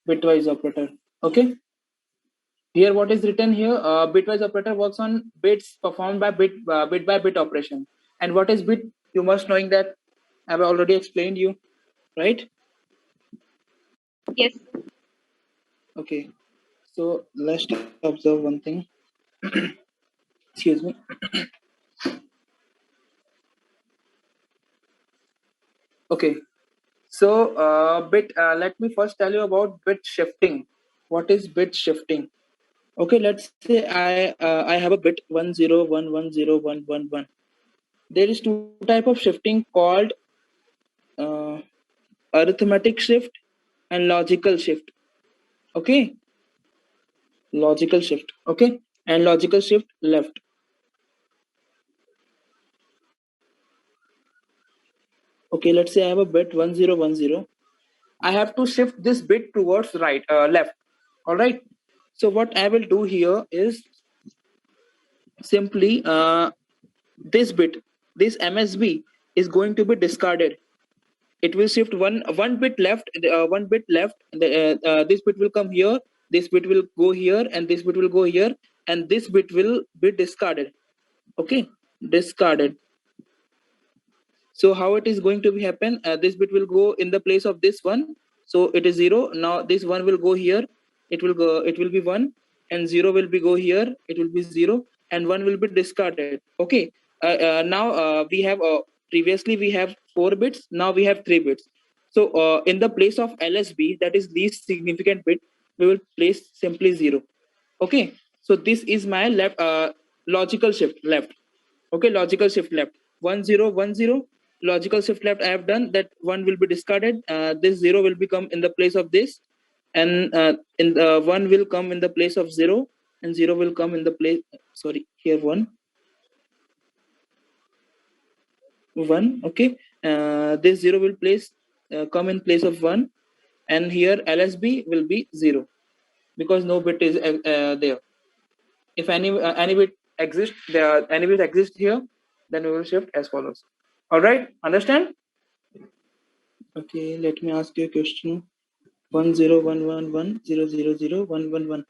bitwise operator. Okay. Here, what is written here? Bitwise operator works on bits performed by bit by bit operation. And what is bit? You must knowing that I've already explained you, right? Yes. Okay. So let's observe one thing. Excuse me. Okay. So bit. Let me first tell you about bit shifting. What is bit shifting? Okay. Let's say I have a bit 101101111. There is two type of shifting called uh, arithmetic shift and logical shift. Okay, logical shift. Okay, and logical shift left. Okay, let's say I have a bit 1010. I have to shift this bit towards left. All right. So what I will do here is simply this bit, this MSB is going to be discarded. It will shift one bit left, one bit left. This bit will come here. This bit will go here, and this bit will go here, and this bit will be discarded. Okay, discarded. So how it is going to be happen? This bit will go in the place of this one. So it is 0. Now this 1 will go here. It will go. It will be 1, and 0 will be go here. It will be 0, and 1 will be discarded. Okay. Now we have previously we have 4 bits. Now we have 3 bits. So in the place of LSB, that is least significant bit, we will place simply 0. Okay. So this is my left logical shift left. Okay, logical shift left. 1010. Logical shift left. I have done that. 1 will be discarded. This 0 will become in the place of this, and in the 1 will come in the place of 0, and 0 will come in the place. Sorry, here 1. 1. Okay. This 0 will place come in place of 1, and here LSB will be 0 because no bit is there. If any bit exists there, any bit exists here, then we will shift as follows. All right, understand? Okay, let me ask you a question. 101110001111.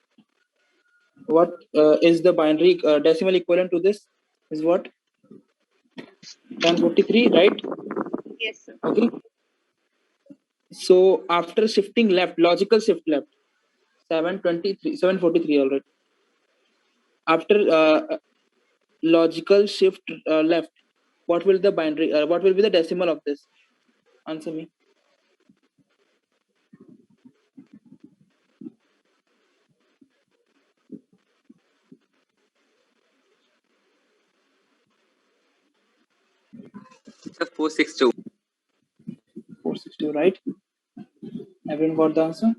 What is the binary decimal equivalent to this? Is what? 1043, right? Yes, sir. Okay. So after shifting left, logical shift left, 743, all right. After logical shift left, what will the binary? What will be the decimal of this? Answer me. Sir, 462. 462, right? Everyone got the answer?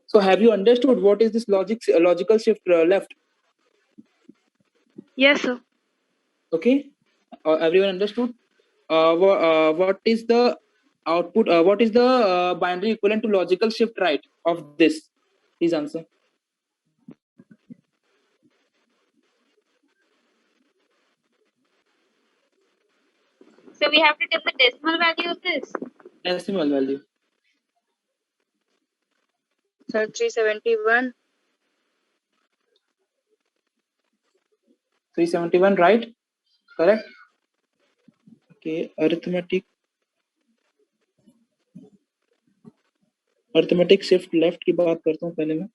So have you understood what is this logical shift left? Yes, sir. Okay, everyone understood? What is the output? What is the binary equivalent to logical shift right of this? Please answer. So we have to take the decimal value of this. Decimal value. So 371. 371, right? Correct. Okay, arithmetic shift left की बात करता हूँ पहले मैं.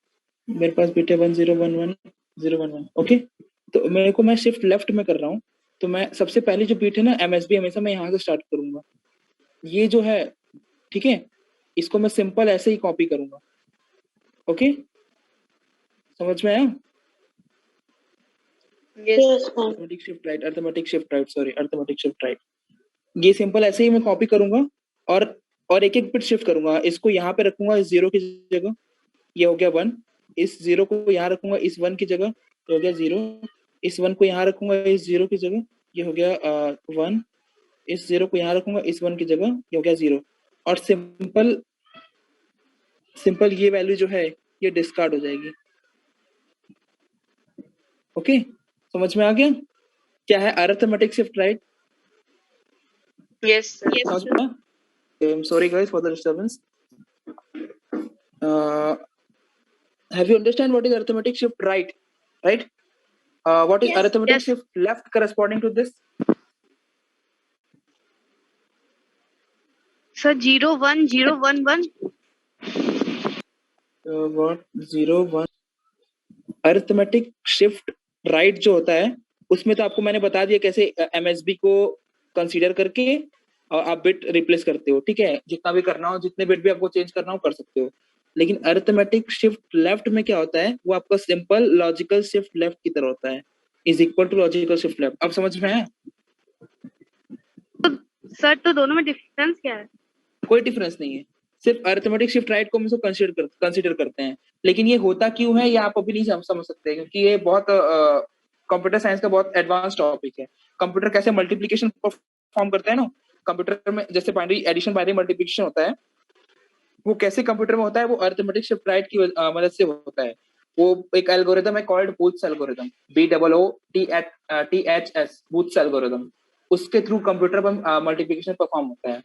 मेरे पास beta 1011 okay. तो मेरे को मैं शिफ्ट लेफ्ट में कर रहा हूँ. तो मैं सबसे पहले जो बीट है ना एमएसबी हमेशा मैं यहाँ से स्टार्ट करूंगा. ये जो है ठीक है, इसको मैं सिंपल ऐसे ही कॉपी करूंगा. ओके, समझ में आया? Arithmetic shift right, arithmetic shift right, sorry arithmetic shift right. ये सिंपल ऐसे ही मैं कॉपी करूंगा और एक एक बिट शिफ्ट करूंगा. इसको यहाँ पे रखूंगा इस 0 की जगह, ये हो गया 1. इस 0 को यहाँ रखूंगा इस 1 की जगह, ये हो गया 0. इस 1 को यहाँ रखूंगा इस 0 की जगह, ये हो गया 1. इस 0 को यहाँ रखूंगा इस 1 की जगह, ये हो गया 0. और सिंपल ये वैल्यू जो है ये डिस्कार्ड हो जाएगी. ओके, समझ में आ गया क्या है arithmetic shift right? Yes, sir. समझ में आया? I'm sorry guys for the disturbance. Have you understand what is arithmetic shift right? Right? What is Yes. arithmetic Yes. shift left corresponding to this? Sir, 0 1 0 1 1. What 0 1 arithmetic shift right जो होता है उसमें तो आपको मैंने बता दिया कैसे एमएसबी को कंसीडर करके और आप बिट रिप्लेस करते हो, ठीक है। जितना भी करना हो, जितने बिट भी आपको चेंज करना हो कर सकते हो। लेकिन अरिथमेटिक शिफ्ट लेफ्ट में क्या होता है, वो आपका सिंपल लॉजिकल शिफ्ट लेफ्ट की तरह होता है, is equal to logical shift left. अब समझ में है? सर तो दोनों में डिफरेंस क्या है? कोई डिफरेंस नहीं है, सिर्फ अरिथमेटिक शिफ्ट राइट को हम इसको कंसीडर करते हैं। लेकिन ये होता क्यों है ये आप अभी नहीं समझ सकते, क्योंकि ये बहुत कंप्यूटर साइंस का बहुत एडवांस टॉपिक है। कंप्यूटर कैसे मल्टीप्लिकेशन परफॉर्म करता है ना, कंप्यूटर में जैसे बाइनरी एडिशन बाइनरी मल्टीप्लिकेशन होता है, वो कैसे कंप्यूटर में होता है, वो अरिथमेटिक शिफ्ट राइट की मदद से होता है। वो एक एल्गोरिथम है called booths algorithm, BOOTHS, booths algorithm. उसके थ्रू कंप्यूटर पर मल्टीप्लिकेशन परफॉर्म होता है।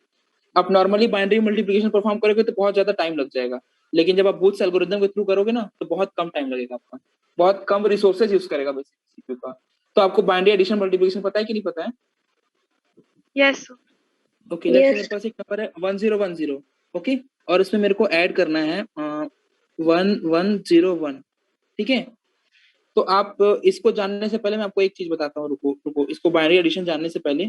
आप नॉर्मली बाइनरी मल्टीप्लिकेशन परफॉर्म करोगे तो बहुत ज्यादा टाइम लग जाएगा, लेकिन जब आप बूथ्स एल्गोरिथम के थ्रू करोगे ना तो बहुत कम टाइम लगेगा, आपका बहुत कम रिसोर्सेज यूज करेगा बेसिकली सीपीयू का। तो आपको बाइनरी एडिशन मल्टीप्लिकेशन पता है कि नहीं पता है? यस। ओके, लेट्स से मेरे पास एक नंबर है 1010, ओके, और इसमें मेरे को ऐड करना है 1101, ठीक है। तो आप इसको जानने से पहले मैं आपको एक चीज बताता हूँ, रुको, इसको बाइनरी एडिशन जानने से पहले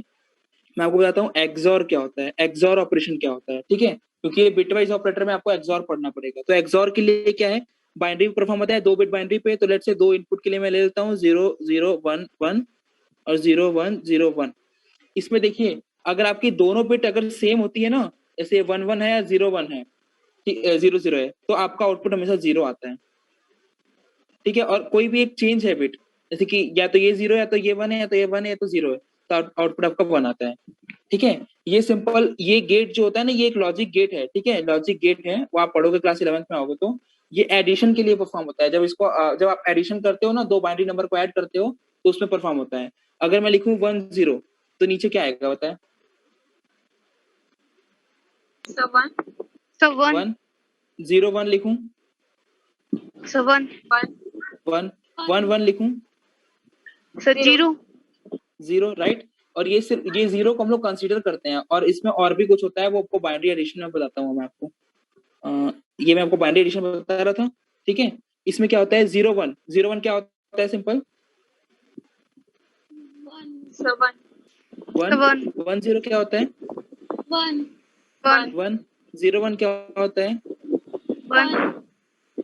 मैं आपको बताता हूँ एक्सॉर क्या होता है, एक्सॉर ऑपरेशन क्या होता है, ठीक है। क्योंकि ये बिटवाइज ऑपरेटर में आपको एक्सॉर पढ़ना पड़ेगा। तो एक्सॉर के लिए क्या है, बाइनरी परफॉर्म होता है 2 बिट बाइनरी पे। तो लेट्स से 2 इनपुट के लिए मैं ले लेता हूँ 0011 और 0101। इसमें देखिए अगर आपकी दोनों बिट अगर सेम होती है ना, जैसे 11 है या 01 है, 00 है, तो आपका आउटपुट हमेशा 0 आता है, ठीक है। और कोई भी एक चेंज है बिट, जैसे कि या तो ये 0 है या तो ये 1 है, या तो ये 1 है या तो 0 है, तो आउटपुट आपका 1 आता है, ठीक है। ये सिंपल, ये गेट जो होता है ना, ये एक लॉजिक गेट है, ठीक है। लॉजिक गेट है, वो आप पढ़ोगे क्लास 11th में आओगे तो। ये एडिशन के लिए परफॉर्म होता है। जब इसको जब आप एडिशन करते हो ना, 2 बाइनरी नंबर को ऐड करते हो तो उसमें परफॉर्म होता है। अगर मैं लिखूं 10 तो नीचे क्या आएगा बताए? So 1 सर 1 1 0 1 लिखूं, सर 1 1 1 1 लिखूं, सर 0 0, राइट। और ये सिर्फ ये 0 को हम लोग कंसीडर करते हैं, और इसमें और भी कुछ होता है, वो आपको बाइनरी एडिशन में बताता हूँ मैं आपको। ये मैं आपको बाइनरी एडिशन में बता रहा था, ठीक है। इसमें क्या होता है 01 क्या होता है, सिंपल So 1 1 10 क्या होता है, 1 1 01 क्या होता है, 1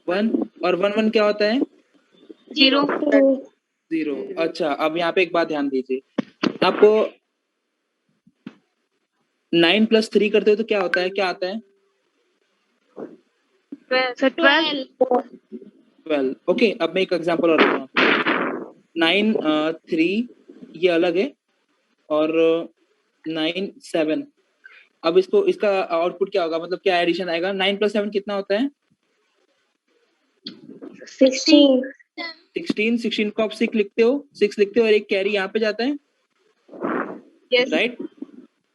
1, और 11 क्या होता है, 0 0। अच्छा, अब यहाँ पे एक बात ध्यान दीजिए, आपको 9 + 3 करते हो तो क्या होता है, क्या आता है, 12 सर 12 12। ओके, अब मैं एक एग्जांपल और देता हूँ। 9 3 ये अलग है, और 9 7। अब इसको इसका आउटपुट क्या होगा, मतलब क्या एडिशन आएगा? 9 + 7 कितना होता है? 16 को आप 6 लिखते हो, 6 लिखते हो, और एक कैरी यहाँ पे जाता है, Yes. राइट।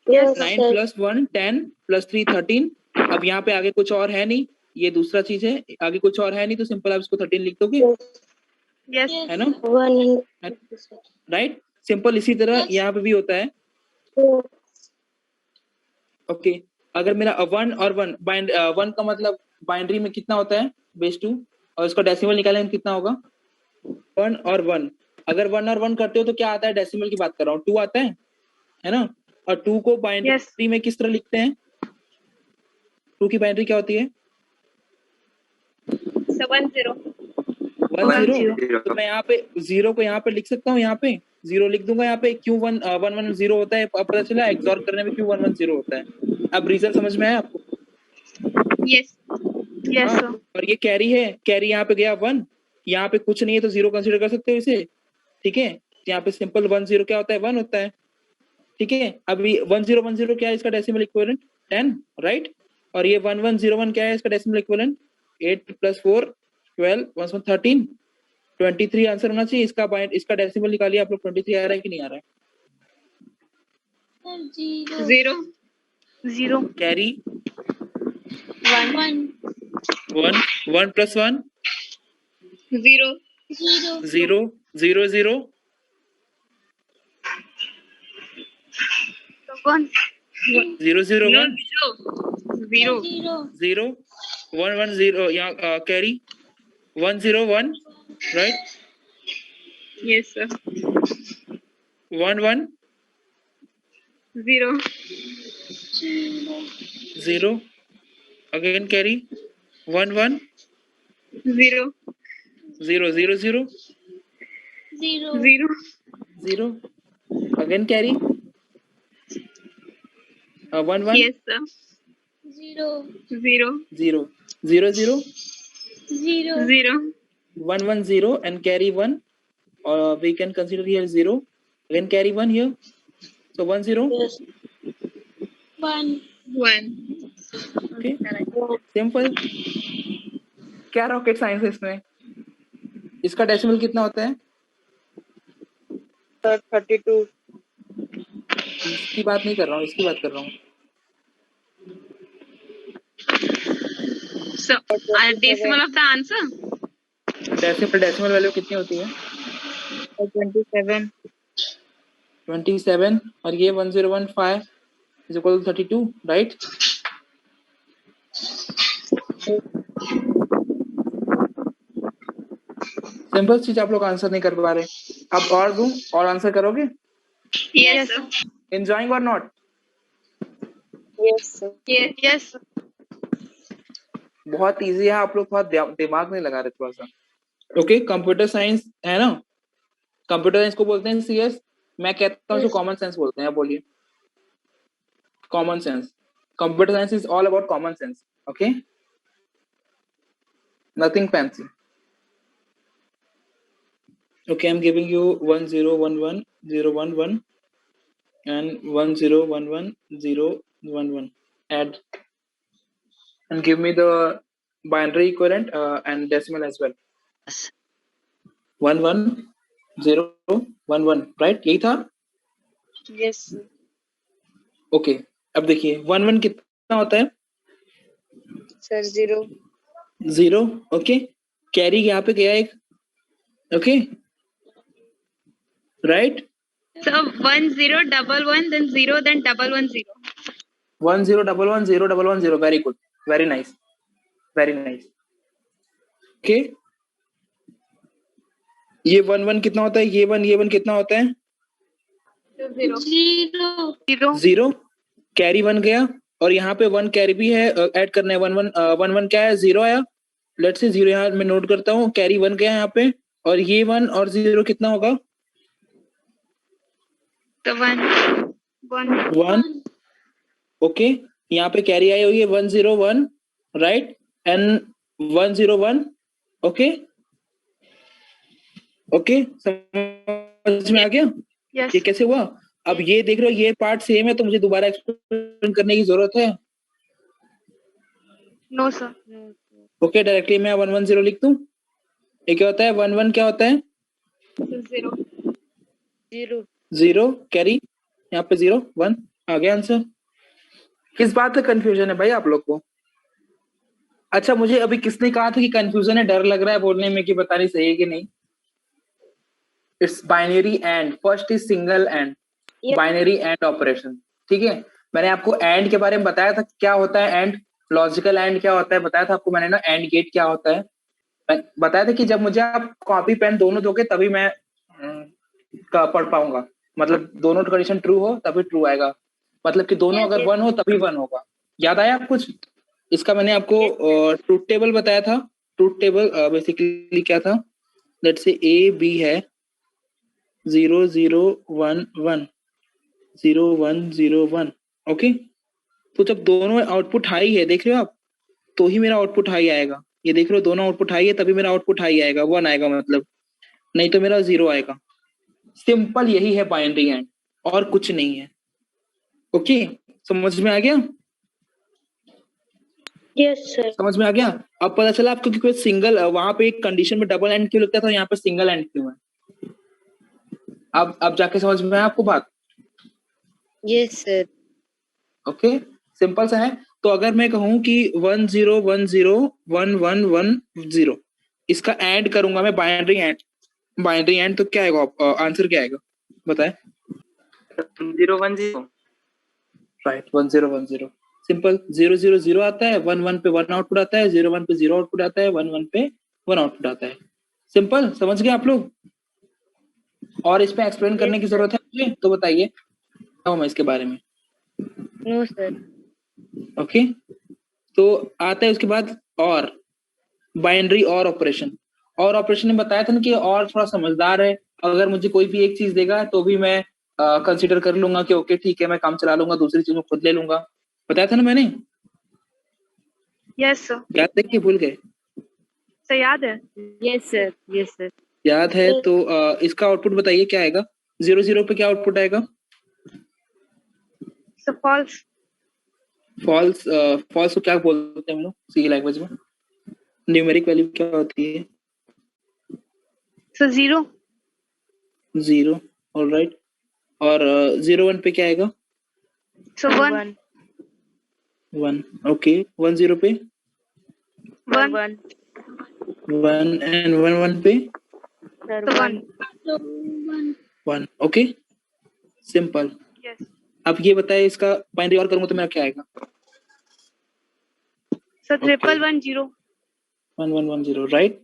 यस 9 + 1 10 + 3 13। अब यहाँ पे आगे कुछ और है नहीं, ये दूसरा चीज है, आगे कुछ और है नहीं, तो सिंपल आप इसको 13 लिख दोगे, यस है ना, राइट। सिंपल इसी तरह यहाँ पे भी होता है। ओके, अगर मेरा 1 और 1 1 का मतलब बाइनरी में कितना होता है, बेस 2, और इसका डेसिमल निकालेंगे कितना होगा, 1 और 1। अगर 1 और 1 करते हो तो क्या आता है, डेसिमल की बात कर रहा हूँ, 2 आता है ना। और 2 को बाइनरी में किस तरह लिखते हैं, 2 की बाइनरी क्या होती है, So 1 0 1 0। तो मैं यहाँ पे 0 को यहाँ पे लिख सकता हूँ, यहाँ पे 0 लिख दूंगा, यहाँ पे क्यों 1 1 1 0 होता है, अब पता चला एक्सॉर करने में क्यों 1 1 0 होता है। अब रीजन समझ में आया आपको? Yes. यस हाँ, सर और ये कैरी है, कैरी यहाँ पे गया 1, यहाँ पे कुछ नहीं है तो 0 कंसीडर कर सकते हो इसे, ठीक है। यहाँ पे सिंपल 1 0 क्या होता है, 1 होता है, ठीक है। अभी 1 0 1 0 क्या है, इसका डेसिमल इक्विवेलेंट 10, राइट। और ये 1 1 0 1 क्या है, इसका डेसिमल इक्विवेलेंट 8 + 4 12 1 13 23 आंसर होना चाहिए इसका। इसका डेसिमल निकालिए आप लोग, 23 आ रहा है कि नहीं आ रहा है? 0 0. Carry 1. 1. 1 plus 1 0. 0. 0 0. 1. 0 0 No, 1 0. 0 1 1 0. Yeah, carry 1 0 1, right? Yes, sir. 1 1 0. 0. Again carry 1 1 0. 0 0 0 0. 0. Again carry 1 1 Yes, sir. 0. 0 0 0 0. 1 1 0 and carry 1. We can consider here 0. Again carry 1 here. So 1 0. 1. Okay. Simple. क्या रॉकेट साइंस है इसमें? इसका डेसिमल कितना होता है? 32. इसकी बात नहीं कर रहा हूँ, इसकी बात कर रहा हूँ. So, decimal of the answer? Decimal value कितनी होती है? 27. 27 और ये 1015 is equal to 32, right? Simple चीज आप लोग आंसर नहीं कर पा रहे. अब और दूं और आंसर करोगे? Yes, sir. Enjoying or not? Yes, sir. Yes. बहुत इजी है, आप लोग बहुत दिमाग नहीं लगा रहे थोड़ा सा. ओके, कंप्यूटर साइंस है ना. कंप्यूटर साइंस को बोलते हैं सीएस. मैं कहता हूँ जो कॉमन सेंस बोलते हैं. बोलिए common sense. Computer science is all about common sense. Okay, nothing fancy. Okay, I'm giving you 1 0 1 1 0 1 1 and 1 0 1 1 0 1 1. Add and give me the binary equivalent and decimal as well. 1 1 0 1 1, right? यही था. Yes, sir. Okay, अब देखिए 1 1 कितना होता है? Sir, 0. 0. Okay, carry यहाँ पे गया एक. Okay, right? So 1 0 1 1 then 0 then 1 1 0. 1 0 1 1 0 1 1 0. Very good, very nice, very nice. Okay, ये 1 1 कितना होता है? ये 1 कितना होता है? 0. 0. 0. कैरी 1 गया और यहाँ पे 1 कैरी भी है. ऐड करना है 1 1 1 1 क्या है? 0 आया. लेट्स से 0 यहाँ मैं नोट करता हूँ. कैरी 1 गया यहाँ पे और ये 1 और 0 कितना होगा? So 1. 1. ओके, यहाँ पे कैरी आई हुई है 1 0 1, राइट? एंड 1 0 1. ओके ओके, समझ में आ गया? Yes. ये कैसे हुआ? अब ये देख रहे हो, ये पार्ट सेम है तो मुझे दोबारा एक्सप्लेन करने की जरूरत है? No, sir. ओके, डायरेक्टली मैं 1 1 0 लिख दूं. ये क्या होता है? 1 1 क्या होता है? 0. 0 कैरी यहाँ पे 0 1 आ गया आंसर. किस बात का कंफ्यूजन है भाई आप लोग को? अच्छा, मुझे अभी किसने कहा था कि कंफ्यूजन है, डर लग रहा है बोलने में कि बतानी सही है कि नहीं? It's binary and. First is single and. Binary and operation. ठीक है, मैंने आपको एंड के बारे में बताया था क्या होता है एंड. लॉजिकल एंड क्या होता है बताया था आपको मैंने ना. एंड गेट क्या होता है बताया था कि जब मुझे आप कॉपी पेन दोनों दोगे तभी मैं पढ़ पाऊंगा. मतलब दोनों कंडीशन ट्रू हो तभी ट्रू आएगा. मतलब कि दोनों अगर 1 हो तभी 1 होगा. याद आया आप कुछ? इसका मैंने आपको ट्रूथ टेबल बताया था. ट्रूथ टेबल बेसिकली क्या था? लेट्स से ए बी है 0 0 1 1 0 1 0 1. ओके, तो जब दोनों आउटपुट हाई है देख रहे हो आप, तो ही मेरा आउटपुट हाई आएगा. ये देख रहे हो, दोनों आउटपुट हाई है तभी मेरा आउटपुट हाई आएगा, 1 आएगा मतलब. नहीं तो मेरा 0 आएगा. सिंपल यही है बाइनरी एंड, और कुछ नहीं है. ओके, समझ में आ गया? Yes, sir. समझ में आ गया? अब पता चला आपको कि कोई सिंगल वहां पे एक कंडीशन में डबल एंड क्यों लगता था, यहाँ पे सिंगल एंड क्यों है. अब जाके समझ में आया आपको बात? Yes, sir. ओके, सिंपल सा है। तो अगर मैं कहूँ कि 1 0 1 0 1 1 1 0 इसका ऐड करूंगा मैं, बाइनरी एंड, तो क्या आएगा आंसर, क्या आएगा बताएं? 0 1 0 राइट, 1 0 1 0 सिंपल। 0 0 0 आता है, 1 1 पे 1 आउटपुट आता है, 0 1 पे 0 आउटपुट आता है, 1 1 पे 1 आउटपुट आता है। सिंपल, समझ गए आप लोग? और इस पे एक्सप्लेन करने की जरूरत है मुझे तो बताइए मैं इसके बारे में। No sir. ओके, तो आता है उसके बाद और बाइनरी और ऑपरेशन। और ऑपरेशन में बताया था ना कि और थोड़ा समझदार है, अगर मुझे कोई भी एक चीज देगा तो भी मैं कंसीडर कर लूंगा कि ओके ठीक है मैं काम चला लूंगा, दूसरी चीज में खुद ले लूंगा। बताया था ना मैंने? Yes sir. याद है कि भूल गए? सर याद है? Yes sir, yes sir. याद है तो इसका आउटपुट बताइए क्या आएगा? 0 0 पे क्या आउटपुट आएगा? Sir false. फॉल्स। फॉल्स को क्या बोलते हैं हम लोग सी लैंग्वेज में? न्यूमेरिक वैल्यू क्या होती है? सर 0। 0, ऑलराइट। और 0 1 पे क्या आएगा? सर 1। 1, ओके। 1 0 पे 1 1 एंड 1 1 पे सर 1। 1, okay simple. यस अब ये बताए इसका बाइनरी और करूंगा तो मेरा क्या आएगा? सर 1 1 0। 1 1 1 0, राइट।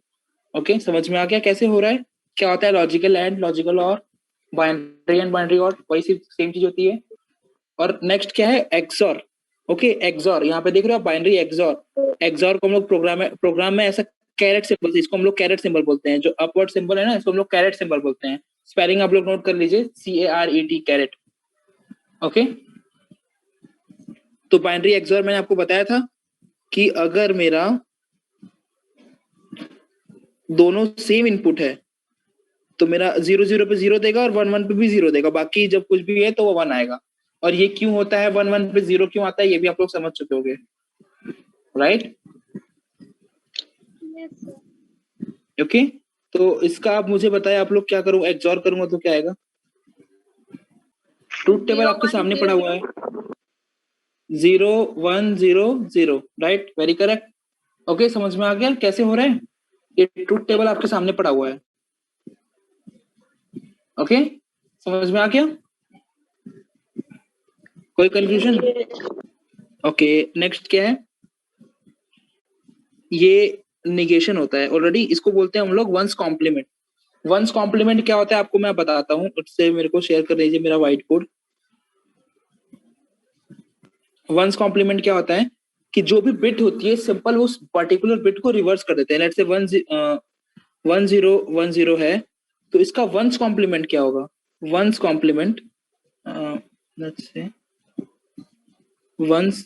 ओके, समझ में आ गया कैसे हो रहा है? क्या होता है लॉजिकल एंड, लॉजिकल और, बाइनरी एंड बाइनरी और, वही सेम चीज होती है। और नेक्स्ट क्या है? एक्सॉर। ओके, एक्सॉर, यहाँ पे देख रहे हो आप, बाइनरी एक्सॉर। एक्सॉर को हम लोग प्रोग्राम में ऐसा कैरेट सिंबल, इसको हम लोग कैरेट सिंबल बोलते हैं, जो अपवर्ड सिंबल है ना इसको हम लोग कैरेट सिंबल बोलते हैं। स्पेलिंग आप लोग नोट कर लीजिए, CARET, कैरेट। ओके, तो बाइनरी एक्सॉर मैंने आपको बताया था कि अगर मेरा दोनों सेम इनपुट है तो मेरा 0 0 पे 0 देगा और 1 1 पे भी 0 देगा, बाकी जब कुछ भी है तो वो 1 आएगा। और ये क्यों होता है, 1 1 पे 0 क्यों आता है, ये भी आप लोग समझ चुके होंगे, राइट? ओके, तो इसका आप मुझे बताएं, आप लोग क्या करूं, एक्सॉर करूंगा तो क्या आएगा? ट्रूथ टेबल आपके सामने पड़ा हुआ है, 0 1 0 0, राइट, वेरी करेक्ट। ओके, समझ में आ गया कैसे हो रहा है? ये ट्रूथ टेबल आपके सामने पड़ा हुआ है। ओके, समझ में आ गया? कोई कंफ्यूजन? ओके, नेक्स्ट क्या है? ये निगेशन होता है ऑलरेडी, इसको बोलते हैं हम लोग वंस कॉम्प्लीमेंट। वंस कॉम्प्लीमेंट क्या होता है आपको मैं बताता हूँ, उससे मेरे को शेयर कर दीजिए मेरा व्हाइट बोर्ड। वंस कॉम्प्लीमेंट क्या होता है कि जो भी बिट होती है सिंपल उस पर्टिकुलर बिट को रिवर्स कर देते हैं। लेट्स से 1 0 1 0 है तो इसका वंस कॉम्प्लीमेंट क्या होगा? One's complement, let's say one's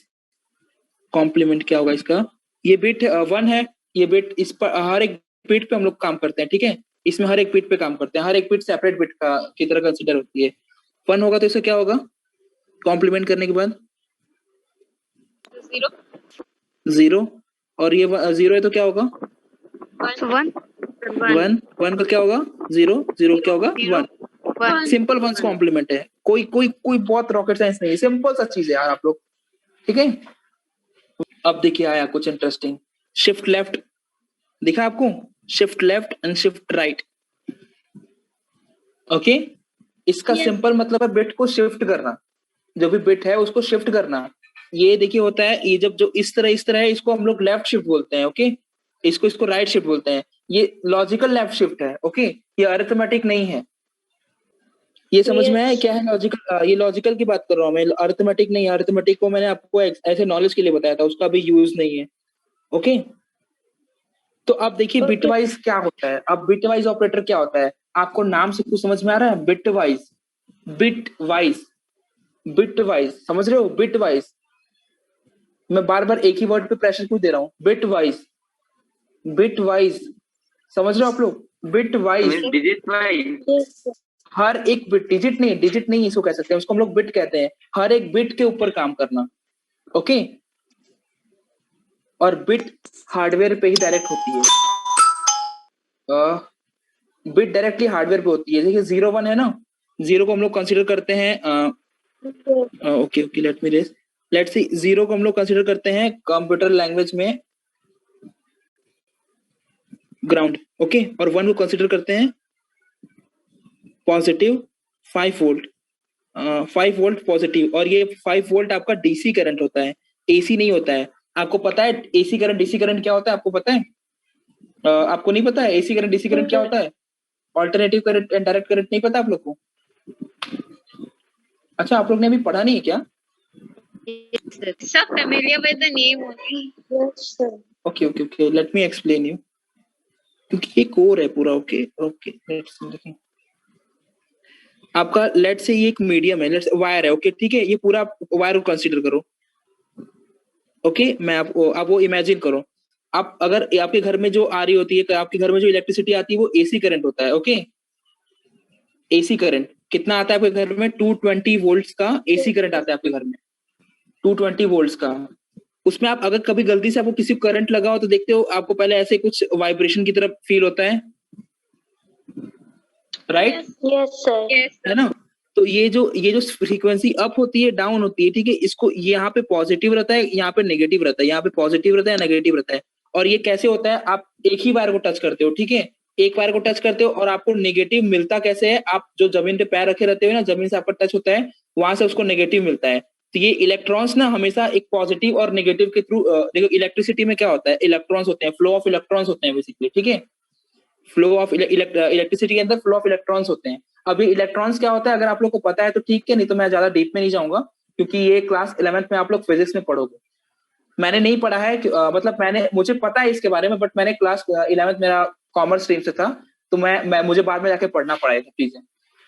complement क्या होगा इसका? ये बिट 1 है, ये बिट, इस पर हर एक बिट पे हम लोग काम करते हैं, ठीक है? इसमें हर एक बिट पे काम करते हैं, हर एक बिट सेपरेट बिट का की तरह कंसीडर होती है। 1 होगा तो इसका क्या होगा कॉम्प्लीमेंट करने के बाद? 0। और ये 0 है तो क्या होगा? 1 1 1 का क्या होगा? 0 0 क्या होगा? 1। सिंपल वंस कॉम्प्लीमेंट है, कोई बहुत रॉकेट साइंस नहीं है, सिंपल सा चीज है यार आप लोग, ठीक है? अब देखिए आया कुछ इंटरेस्टिंग, शिफ्ट लेफ्ट दिखा आपको, shift left and shift right. Okay, इसका सिंपल मतलब है बिट को शिफ्ट करना, जो भी बिट है उसको शिफ्ट करना। ये देखिए होता है, ये जब जो इस तरह है इसको हम लोग लेफ्ट शिफ्ट बोलते हैं, ओके? इसको राइट शिफ्ट बोलते हैं। ये लॉजिकल लेफ्ट शिफ्ट है, ओके? ये अरिथमेटिक नहीं है। ये समझ में आया क्या है लॉजिकल? ये लॉजिकल की बात कर रहा हूँ मैं, अरिथमेटिक नहीं है। अरिथमेटिक को मैंने आपको ऐसे नॉलेज के लिए बताया था, उसका भी यूज नहीं है, ओके? तो अब देखिए बिटवाइज क्या होता है। अब बिटवाइज ऑपरेटर क्या होता है, आपको नाम से कुछ समझ में आ रहा है? बिटवाइज, बिटवाइज, बिटवाइज, समझ रहे हो? बिटवाइज, मैं बार बार एक ही वर्ड पे प्रेशर क्यों दे रहा हूँ? बिटवाइज, बिटवाइज, समझ रहे हो आप लोग? बिटवाइज, डिजिट वाइज, हर एक बिट, डिजिट नहीं इसको कह सकते हैं, उसको हम लोग बिट कहते हैं। हर एक बिट के ऊपर काम करना, ओके? और बिट हार्डवेयर पे ही डायरेक्ट होती है, बिट डायरेक्टली हार्डवेयर पे होती है। देखिए 0 1 है ना, 0 को हम लोग कंसीडर करते हैं, okay let me race, let's see 0 को हम लोग कंसीडर करते हैं कंप्यूटर लैंग्वेज में ग्राउंड, ओके, और 1 को कंसीडर करते हैं पॉजिटिव 5 वोल्ट, 5 वोल्ट पॉजिटिव, और ये 5 वोल्ट आपका डीसी करंट होता है, एसी नहीं होता है। आपको पता है एसी करंट डीसी करंट क्या होता है? आपको पता है? आपको नहीं पता है एसी करंट डीसी करंट क्या होता है? Alternative current and direct current नहीं पता आप लोग को? अच्छा, आप लोग ने अभी पढ़ा नहीं है क्या? Yes, sir. So familiar with the name only. Yes, sir. Okay okay okay, let me explain you, क्योंकि ये कोर है पूरा। ओके ओके, लेट्स देखिए आपका, लेट से ये एक मीडियम है, लेट्स वायर है, ओके ठीक है, ये पूरा वायर को कंसीडर करो, ओके। मैं आपको, आप वो इमेजिन करो, आप अगर आपके घर में जो आ रही होती है, आपके घर में जो इलेक्ट्रिसिटी आती है वो एसी करंट होता है, ओके। एसी करंट कितना आता है आपके घर में? 220 वोल्ट्स का एसी करंट आता है आपके घर में, 220 वोल्ट्स का। उसमें आप अगर कभी गलती से आपको किसी करंट लगा हो तो देखते हो आपको पहले ऐसे कुछ वाइब्रेशन की तरफ फील होता है, राइट? Yes, sir. Yes. है ना? तो ये जो फ्रीक्वेंसी अप होती है, डाउन होती है, ठीक है, इसको यहाँ पे पॉजिटिव रहता है, यहाँ पे नेगेटिव रहता है, यहाँ पे पॉजिटिव रहता है, नेगेटिव रहता है। और ये कैसे होता है? आप एक ही वायर को टच करते हो, ठीक है, एक वायर को टच करते हो और आपको नेगेटिव मिलता कैसे है? आप जो जमीन पे पैर रखे रहते हो ना, जमीन से आपका टच होता है, वहां से उसको नेगेटिव मिलता है। तो ये इलेक्ट्रॉन्स ना हमेशा एक पॉजिटिव और नेगेटिव के थ्रू, देखो इलेक्ट्रिसिटी में क्या होता है, इलेक्ट्रॉन्स होते हैं, फ्लो ऑफ इलेक्ट्रॉन्स होते हैं बेसिकली, ठीक है, फ्लो ऑफ इलेक्ट्रिसिटी के अंदर फ्लो ऑफ इलेक्ट्रॉन्स होते हैं। अभी इलेक्ट्रॉन्स क्या होता है अगर आप लोग को पता है तो ठीक है, नहीं तो मैं ज्यादा डीप में नहीं जाऊंगा, क्योंकि ये क्लास 11th में आप लोग फिजिक्स में पढ़ोगे। मैंने नहीं पढ़ा है मतलब मुझे पता है इसके बारे में, बट मैंने क्लास 11th मेरा कॉमर्स स्ट्रीम से था, तो मैं मुझे बाद में जाके पढ़ना पड़ा ये सब चीजें,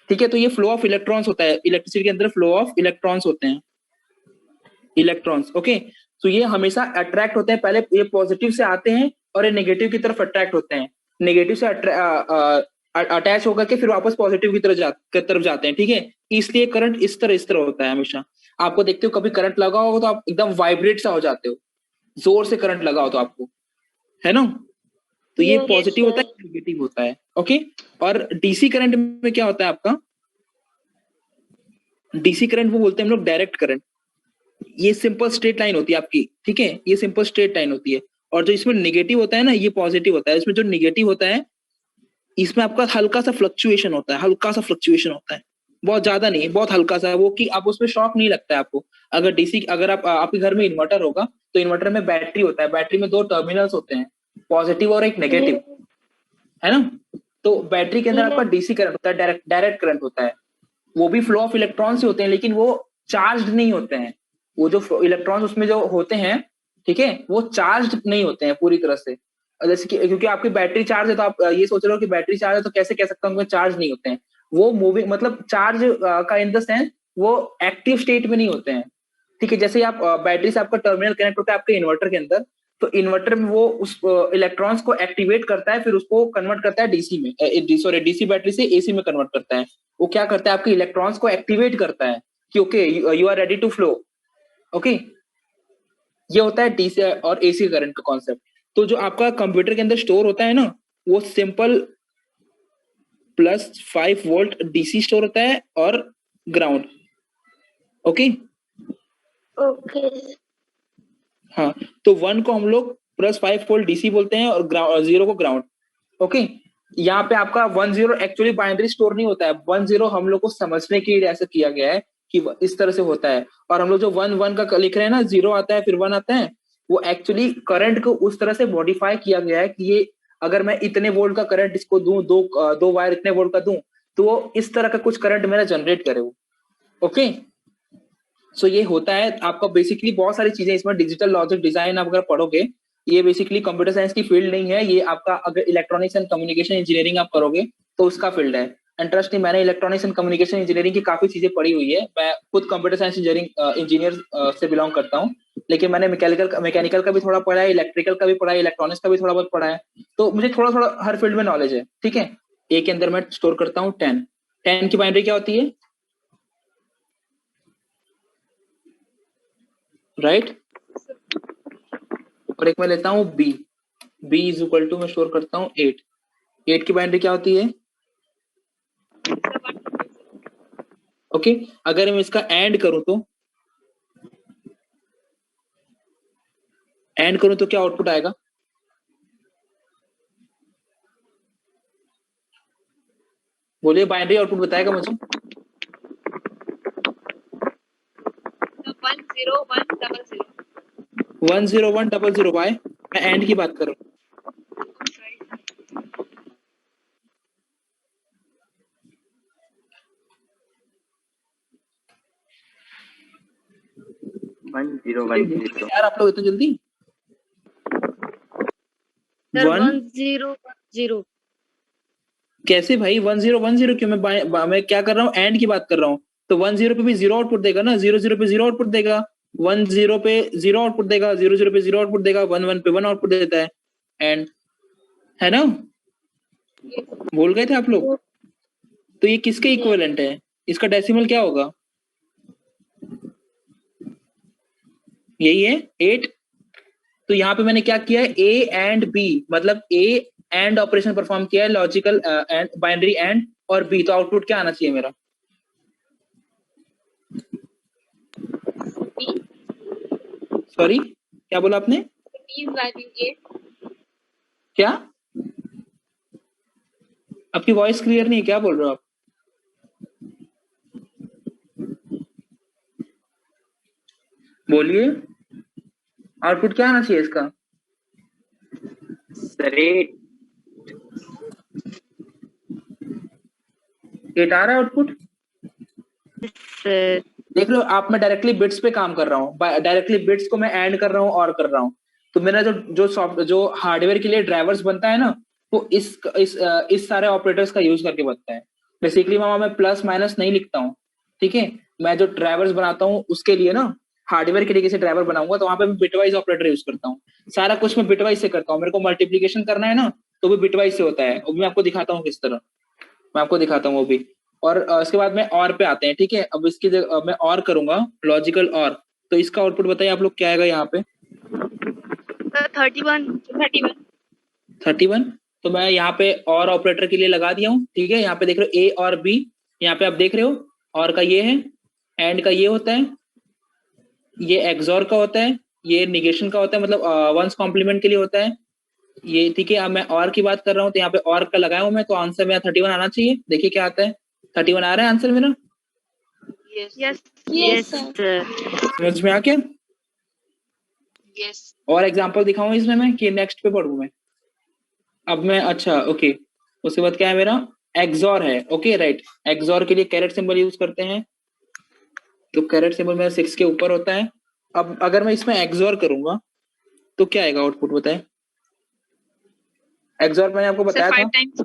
ठीक है। तो ये फ्लो ऑफ इलेक्ट्रॉन्स होता है, इलेक्ट्रिसिटी के अंदर फ्लो ऑफ इलेक्ट्रॉन्स होते हैं, इलेक्ट्रॉन्स, ओके। तो ये हमेशा अट्रैक्ट होते हैं, पहले ये पॉजिटिव से आते हैं और ये नेगेटिव की तरफ अट्रैक्ट होते हैं, नेगेटिव से अटैच होकर के फिर वापस पॉजिटिव की तरफ जाते हैं, ठीक है। इसलिए करंट इस तरह होता है हमेशा। आपको देखते हो कभी करंट लगा हो तो आप एकदम वाइब्रेट सा हो जाते हो, जोर से करंट लगा हो तो आपको, है ना? तो ये Yes, पॉजिटिव होता sir. है, नेगेटिव होता है, ओके। और डीसी करंट में क्या होता है आपका? डीसी करंट वो बोलते हैं हम लोग डायरेक्ट करंट। ये सिंपल स्ट्रेट लाइन होती है आपकी, ठीक है, ये सिंपल स्ट्रेट लाइन होती है। और जो इसमें नेगेटिव होता है ना, ये पॉजिटिव होता है। इसमें जो नेगेटिव होता है, इसमें आपका हल्का सा फ्लक्चुएशन होता है, हल्का सा फ्लक्चुएशन होता है, बहुत ज्यादा नहीं, बहुत हल्का सा है वो, कि आप उसमें शॉक नहीं लगता है आपको। अगर डीसी, अगर आपके घर में इन्वर्टर होगा तो इन्वर्टर में बैटरी होता है, बैटरी में 2 टर्मिनल्स होते हैं, पॉजिटिव और एक नेगेटिव, है ना? तो बैटरी के अंदर आपका डीसी करंट होता है, डायरेक्ट करंट होता है, वो भी फ्लो ऑफ इलेक्ट्रॉन से होते हैं, लेकिन वो चार्ज नहीं होते हैं। वो जो इलेक्ट्रॉन्स उसमें जो होते हैं, ठीक है, वो चार्ज नहीं होते हैं पूरी तरह से। जैसे कि क्योंकि आपकी बैटरी चार्ज है तो आप ये सोच रहे हो कि बैटरी चार्ज है तो कैसे कह सकता हूँ चार्ज नहीं होते हैं। वो मूविंग, मतलब चार्ज का इन द सेंस वो एक्टिव स्टेट में नहीं होते हैं, ठीक है। जैसे आप बैटरी से आपका टर्मिनल कनेक्ट होता है आपके इन्वर्टर के अंदर, तो इन्वर्टर में वो उस इलेक्ट्रॉन्स को एक्टिवेट करता है, फिर उसको कन्वर्ट करता है डीसी में, सॉरी डीसी बैटरी से एसी में कन्वर्ट करता है। वो क्या करता है, आपके इलेक्ट्रॉन्स को एक्टिवेट करता है कि okay you are ready to flow, okay. ये होता है डीसी और एसी करंट का कॉन्सेप्ट। तो जो आपका कंप्यूटर के अंदर स्टोर होता है ना, वो सिंपल +5 वोल्ट डीसी स्टोर होता है और ग्राउंड, ओके। Okay. हाँ, तो 1 को हम लोग +5 वोल्ट डीसी बोलते हैं और 0 को ग्राउंड, ओके। यहाँ पे आपका 10 एक्चुअली बाइनरी स्टोर नहीं होता है, 10 हम लोग को समझने के लिए ऐसा किया गया है कि इस तरह से होता है। और हम लोग जो 1 का लिख रहे हैं ना, 0 आता है फिर 1 आता है, वो एक्चुअली करंट को उस तरह से मॉडिफाई किया गया है कि ये अगर मैं इतने वोल्ट का करंट इसको दूं, दो वायर इतने वोल्ट का दूं, तो वो इस तरह का कुछ करंट मेरा जनरेट करे वो, ओके। सो ये होता है आपका बेसिकली, बहुत सारी चीजें इसमें, डिजिटल लॉजिक डिजाइन आप अगर पढ़ोगे, ये बेसिकली कंप्यूटर साइंस की फील्ड नहीं है, ये आपका अगर इलेक्ट्रॉनिक्स एंड कम्युनिकेशन इंजीनियरिंग आप करोगे तो उसका फील्ड है। इंटरेस्ट नहीं, मैंने इलेक्ट्रॉनिक्स एंड कम्युनिकेशन इंजीनियरिंग की काफी चीजें पढ़ी हुई है, मैं खुद कंप्यूटर साइंस इंजीनियर से बिलोंग करता हूँ, लेकिन मैंने मैकेनिकल का भी थोड़ा पढ़ा है, इलेक्ट्रिकल का भी पढ़ा है, इलेक्ट्रॉनिक्स का भी थोड़ा बहुत पढ़ा है, तो मुझे थोड़ा थोड़ा हर फील्ड में नॉलेज है, ठीक है। ए के अंदर मैं स्टोर करता हूँ 10 की बाइनरी क्या होती है, राइट? और एक मैं लेता हूँ बी इज इक्वल टू, मैं स्टोर करता हूँ 8 की बाइनरी क्या होती है, ओके। अगर मैं इसका एंड करूं तो एंड करूं तो क्या आउटपुट आएगा? बोलिए, बाइनरी आउटपुट बताएगा मुझे। 10100. 10100 वाई? मैं एंड की बात कर रहा हूँ। वन जीरो वन जीरो यार आप लोग इतना जल्दी? सर 1010 कैसे भाई? 1010 क्यों? मैं क्या कर रहा हूँ? एंड की बात कर रहा हूँ। तो 10 पे भी जीरो आउटपुट देगा ना, 00 पे जीरो आउटपुट देगा, 10 पे जीरो आउटपुट देगा, 00 पे जीरो आउटपुट देगा, 11 पे 1 आउटपुट देता है। एंड है ना? बोल गए थे आप लोग? तो ये किसके इक्विवेलेंट है? इसका डेसिमल क्या होगा? यही है 8। तो यहाँ पे मैंने क्या किया है? ए एंड बी, मतलब ए एंड ऑपरेशन परफॉर्म किया है, लॉजिकल एंड, बाइनरी एंड और बी। तो आउटपुट क्या आना चाहिए मेरा? सॉरी, क्या बोला आपने? B is value 8. क्या? आपकी वॉइस क्लियर नहीं है, क्या बोल रहे हो आप? बोलिए, आउटपुट क्या आना चाहिए इसका? सर 8 8 आ रहा है आउटपुट? सर देख लो आप, मैं डायरेक्टली बिट्स पे काम कर रहा हूँ, डायरेक्टली बिट्स को मैं ऐड कर रहा हूँ और कर रहा हूँ। तो मेरा जो हार्डवेयर के लिए ड्राइवर्स बनता है ना, वो इस सारे ऑपरेटर्स का यूज करके बनता है। बेसिकली मामा मैं प्लस माइनस नहीं लिखता हूँ, ठीक है? मैं जो ड्राइवर्स बनाता हूँ उसके लिए ना, हार्डवेयर के लिए किसी ड्राइवर बनाऊंगा तो वहां पे मैं बिटवाइज ऑपरेटर यूज करता हूँ। सारा कुछ मैं बिटवाइज से करता हूँ। मेरे को मल्टीप्लीकेशन करना है ना, तो भी बिटवाइज से होता है। वो भी मैं आपको दिखाता हूँ किस तरह, मैं आपको दिखाता हूँ वो भी। और इसके बाद में और पे आते हैं, ठीक है? अब इसकी जगह मैं और करूंगा, लॉजिकल और। तो इसका आउटपुट बताइए आप लोग क्या आएगा यहाँ पे? सर 31. 31। तो मैं यहाँ पे और ऑपरेटर के लिए लगा दिया हूँ, ठीक है? यहाँ पे देख रहे हो ए और बी, यहाँ पे आप देख रहे हो और का ये है, एंड का ये होता है, ये एक्सॉर का होता है, ये निगेशन का होता है, मतलब वंस कॉम्प्लीमेंट के लिए होता है ये, ठीक है? अब मैं और की बात कर रहा हूँ तो यहाँ पे और का लगाया हूँ मैं, तो आंसर मेरा 31 आना चाहिए। देखिए क्या आता है, 31 आ रहा है आंसर मेरा। Yes. यस सर समझ में आ गया? Yes. और एग्जांपल दिखाऊं इसमें मैं कि नेक्स्ट पे पढ़ूं मैं? अब मैं, अच्छा ओके, उसके बाद क्या है मेरा? एक्सॉर है, ओके राइट। एक्सॉर के लिए कैरेट सिंबल यूज करते हैं, तो कैरेट सिंबल मेरा 6 के ऊपर होता है। अब अगर मैं इसमें एक्सॉर करूंगा तो क्या आएगा आउटपुट बताएं? एक्सॉर मैंने आपको Sir बताया 5 था, times.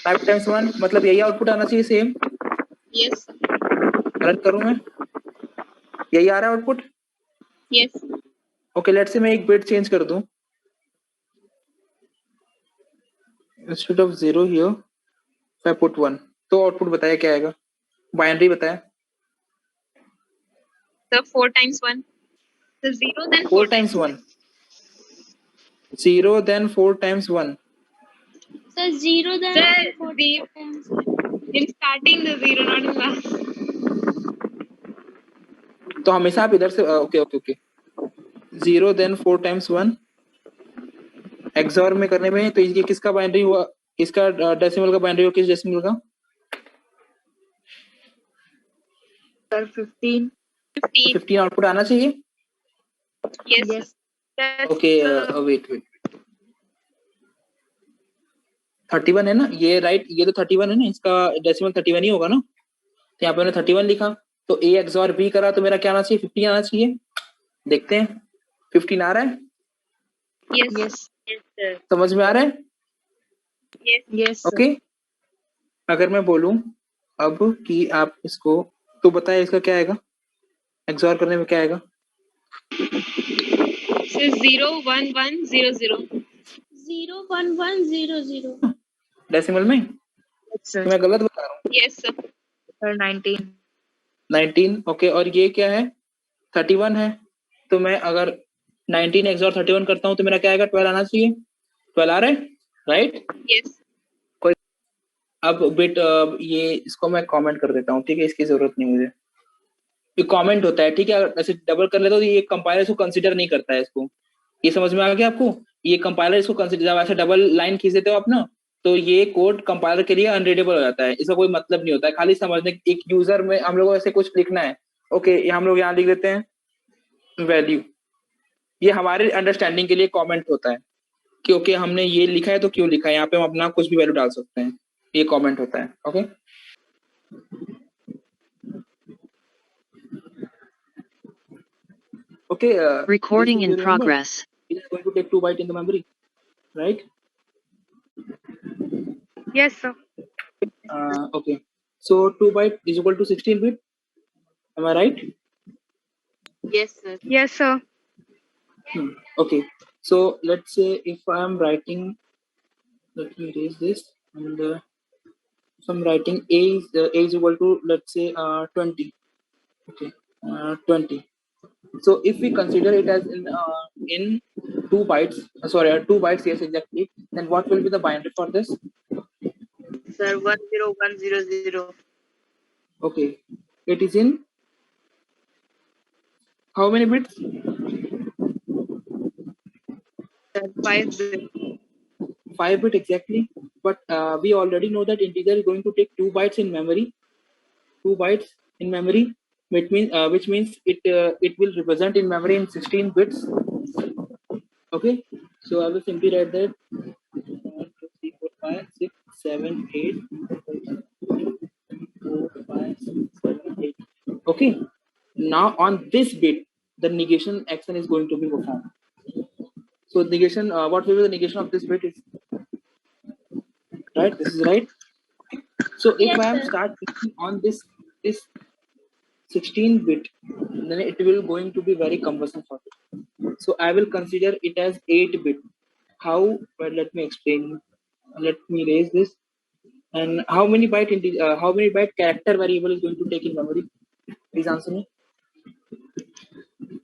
5 टाइम्स 1, मतलब यही आउटपुट आना चाहिए सेम। Yes. गलत करूं मैं? यही आ रहा है output? Yes. Okay, let's say मैं एक बिट चेंज कर दूं, instead of 0 here I put 1, तो आउटपुट बताया क्या आएगा? बाइनरी बताया। Sir 4 times 1. So 0 then 4 4 times times 1, 0 then 4 times 1। So 0 then Sir, 4 the- times. In starting the 0, not in last. तो हमेशा आप इधर से, okay okay okay, 0 then 4 times 1 XOR में करने में। तो ये किसका बाइनरी हुआ? इसका डेसिमल का बाइनरी हुआ, किस डेसिमल का? सर 15 15. 15 आउटपुट आना चाहिए। Yes. Yes. Okay wait wait, 31 है ना ये, राइट? ये तो 31 है ना, इसका डेसिमल 31 ही होगा ना। तो यहाँ पे मैंने 31 लिखा, तो ए एक्सॉर बी करा तो मेरा क्या आना चाहिए? 15 आना चाहिए। देखते हैं 15 आ रहा है, Yes. Yes. Yes sir. समझ में आ रहा है? Yes. Yes sir. ओके, अगर मैं बोलूं अब कि आप इसको, तो बताए इसका क्या आएगा? एक्सॉर करने में क्या आएगा? So 0 1 1 0 0. 0 1 1 0 0. डेसिमल में? Yes sir. मैं गलत बता रहा हूँ? Yes, sir. Sir 19. 19, ओके। और ये क्या है? 31 है। तो मैं अगर 19 एक्सॉर 31 करता हूँ तो मेरा क्या आएगा? 12 आना चाहिए। 12 आ रहा है, राइट? Yes. अब बिट ये इसको मैं कमेंट कर देता हूँ, ठीक है? इसकी जरूरत नहीं मुझे। ये कमेंट होता है, ठीक है। अगर ऐसे डबल कर लेते तो ये कंपाइलर इसको कंसीडर नहीं करता है इसको। ये समझ में आ गया आपको? ये कंपाइलर इसको कंसीडर, जब ऐसे डबल लाइन खींच देते हो आप ना, तो ये कोड कंपाइलर के लिए अनरीडेबल हो जाता है, इसका कोई मतलब नहीं होता है। खाली समझने, एक यूजर में हम लोग को ऐसे कुछ लिखना है, ओके, हम लोग यहाँ लिख देते हैं वैल्यू, ये हमारे अंडरस्टैंडिंग के लिए कमेंट होता है, क्योंकि हमने ये लिखा है तो क्यों लिखा है, यहाँ पे हम अपना कुछ भी वैल्यू डाल सकते हैं, ये कमेंट होता है। Okay, okay, Recording this in is, you remember, progress. it is going to take 2 bytes in the memory, right? Yes, sir. Okay, so 2 byte is equal to 16 bit, am I right? Yes, sir. Yes, sir. Okay, so let's say if I am writing, let me erase this, and if I'm writing a is equal to, let's say 20, okay, 20. So if we consider it as in 2 bytes, sorry, 2 bytes, yes, exactly, then what will be the binary for this? Sir, 10100. Okay, it is in how many bits? Sir, 5 bit. 5 bit exactly, but we already know that integer is going to take 2 bytes in memory, 2 bytes in memory, which means it will represent in memory in 16 bits. Okay, so I will simply write that 1, 2, 3, 4, 5, 6, 7, 8, 4, 5, 6, 7, 8. Okay, now on this bit the negation action is going to be performed. So negation, what will be the negation of this bit is, right, this is right. So if Yes, I am sir. start clicking on this 16 bit, then it will going to be very cumbersome for it. So I will consider it as 8 bit. How? Well, let me explain. Let me raise this. And how many byte character variable is going to take in memory? Please answer me.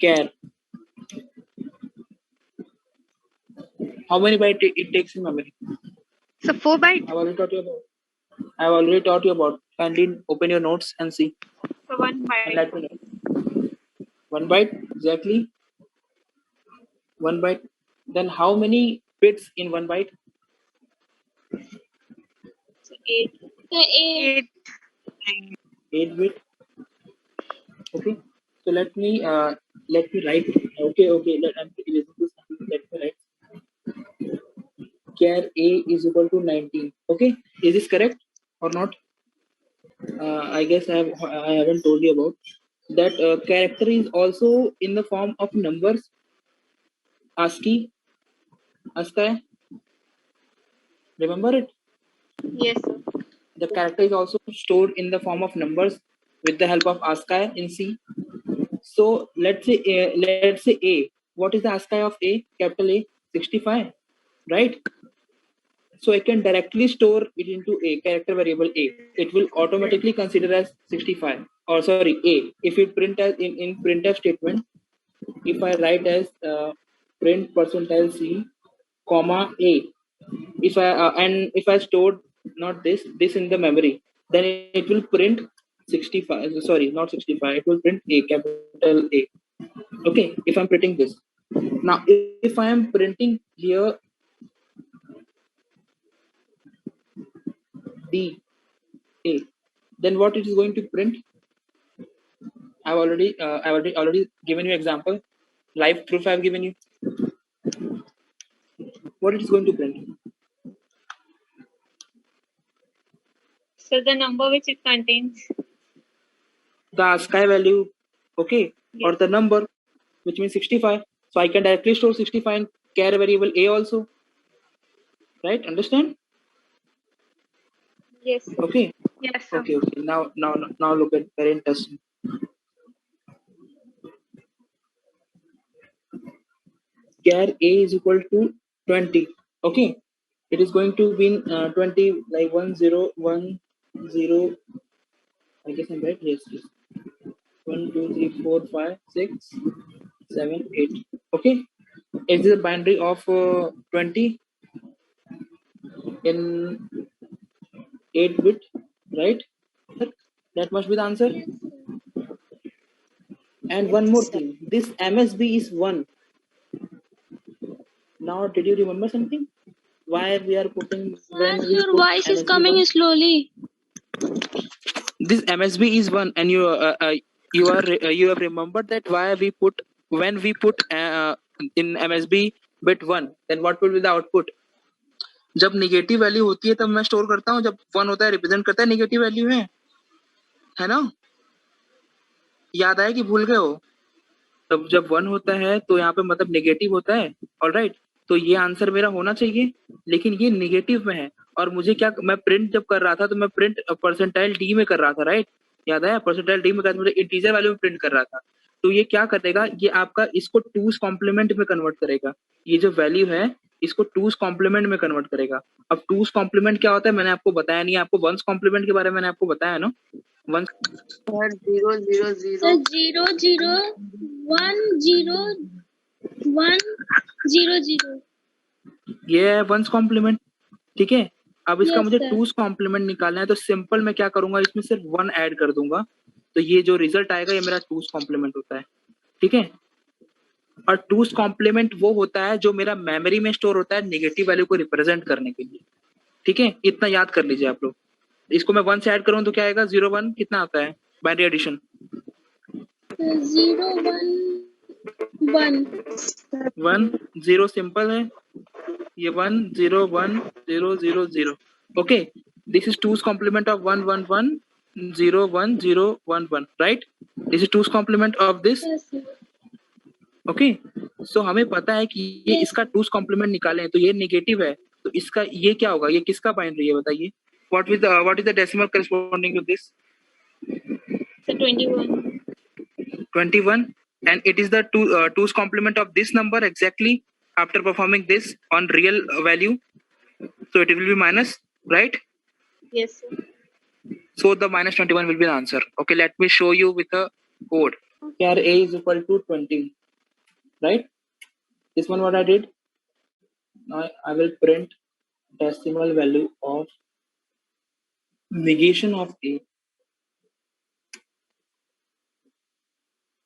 Char. How many byte it takes in memory? So 4 byte. I've already taught you about. Kindly open your notes and see. So 1 And byte. let me know. 1 byte exactly. 1 byte. Then how many bits in 1 byte? So 8. So 8. 8. 8 bit. Okay. So let me write. Okay. Let me write. Char A is equal to 19. Okay. Is this correct or not? I guess I haven't told you about that. Character is also in the form of numbers. ASCII. Remember it? Yes, sir. The character is also stored in the form of numbers with the help of ASCII in C. So let's say A. What is the ASCII of A? Capital A, 65, right? So I can directly store it into a character variable A. It will automatically consider as 65, or sorry, A. If it print as in printf statement, if I write as print percentile C, comma A, if I stored not this in the memory, then it will print 65. Sorry, not 65. It will print A, capital A. Okay, if I'm printing this. Now, if I am printing here D A, then what it is going to print? I've already given you example. Live proof I've given you. What it is going to print? So the number which it contains. The ASCII value, okay, or the number, which means 65. So I can directly store 65 in char variable A also. Right? Understand? Yes, sir. Okay. Yes, sir. Okay. Now look at very interesting. Char A is equal to 20. Okay. It is going to be in 20, like 1 0 1 0. I guess I'm right. Yes. 1 2 3 4 5 6 7 8. Okay. Is this a binary of 20 in 8 bit, right? That must be the answer. And one more thing, this MSB is 1. Now, did you remember something? Why we are putting when we Your put voice is MSB coming 1? slowly. This MSB is 1, and you have remembered that why we put when we put in MSB bit 1, then what will be the output? जब negative value होती है तब मैं store करता हूँ, जब 1 होता है रिप्रेजेंट करता है नेगेटिव वैल्यू है ना? याद आया कि भूल गए हो? तब जब 1 होता है तो यहाँ पे मतलब नेगेटिव होता है, ऑलराइट? तो ये आंसर मेरा होना चाहिए, लेकिन ये नेगेटिव में है। और मुझे क्या, मैं प्रिंट जब कर रहा था तो मैं प्रिंट परसेंटाइल डी में कर रहा था, राइट? याद आया? परसेंटाइल डी में कर, मुझे इंटीजर वैल्यू में प्रिंट कर रहा था। तो ये क्या करेगा, ये आपका इसको 2's कॉम्प्लीमेंट में कन्वर्ट करेगा। ये जो वैल्यू है इसको 2's कॉम्प्लीमेंट में कन्वर्ट करेगा। अब 2's कॉम्प्लीमेंट क्या होता है मैंने आपको बताया नहीं, आपको 1's कॉम्प्लीमेंट के बारे में मैंने आपको बताया ना। 1 सर 0 0 So 0 0 0 1 0 1 0 0. ये है 1's कॉम्प्लीमेंट, ठीक है? अब इसका Yes, मुझे sir. 2's कॉम्प्लीमेंट निकालना है, तो सिंपल मैं क्या करूंगा, इसमें सिर्फ 1 ऐड कर दूंगा, तो ये जो रिजल्ट आएगा ये मेरा 2's कॉम्प्लीमेंट होता है, ठीक है? और 2's कॉम्प्लीमेंट वो होता है जो मेरा मेमोरी में स्टोर होता है नेगेटिव वैल्यू को रिप्रेजेंट करने के लिए, ठीक है? इतना याद कर लीजिए आप लोग। इसको मैं 1 से ऐड करूं तो क्या आएगा, 0 1 कितना आता है बाइनरी एडिशन? 0 1 1. 1 0 सिंपल है, ये 1 0 1 0 0 0, okay? This is 2's complement of 1 1 1 0 1 0 1 1, right? This is 2's complement of this, Yes, sir. Okay? So हमें पता है कि ये इसका 2's complement निकाले हैं, तो ये नेगेटिव है, तो इसका ये क्या होगा, ये किसका बाइनरी है बताइए? What is the decimal corresponding to this? So 21. 21, and it is the 2's complement of this number exactly after performing this on real value, so it will be minus, right? Yes, sir. So the minus 21 will be the answer. Okay, let me show you with a code. Here a is equal to 20, right? This one what I did, now I will print decimal value of negation of a,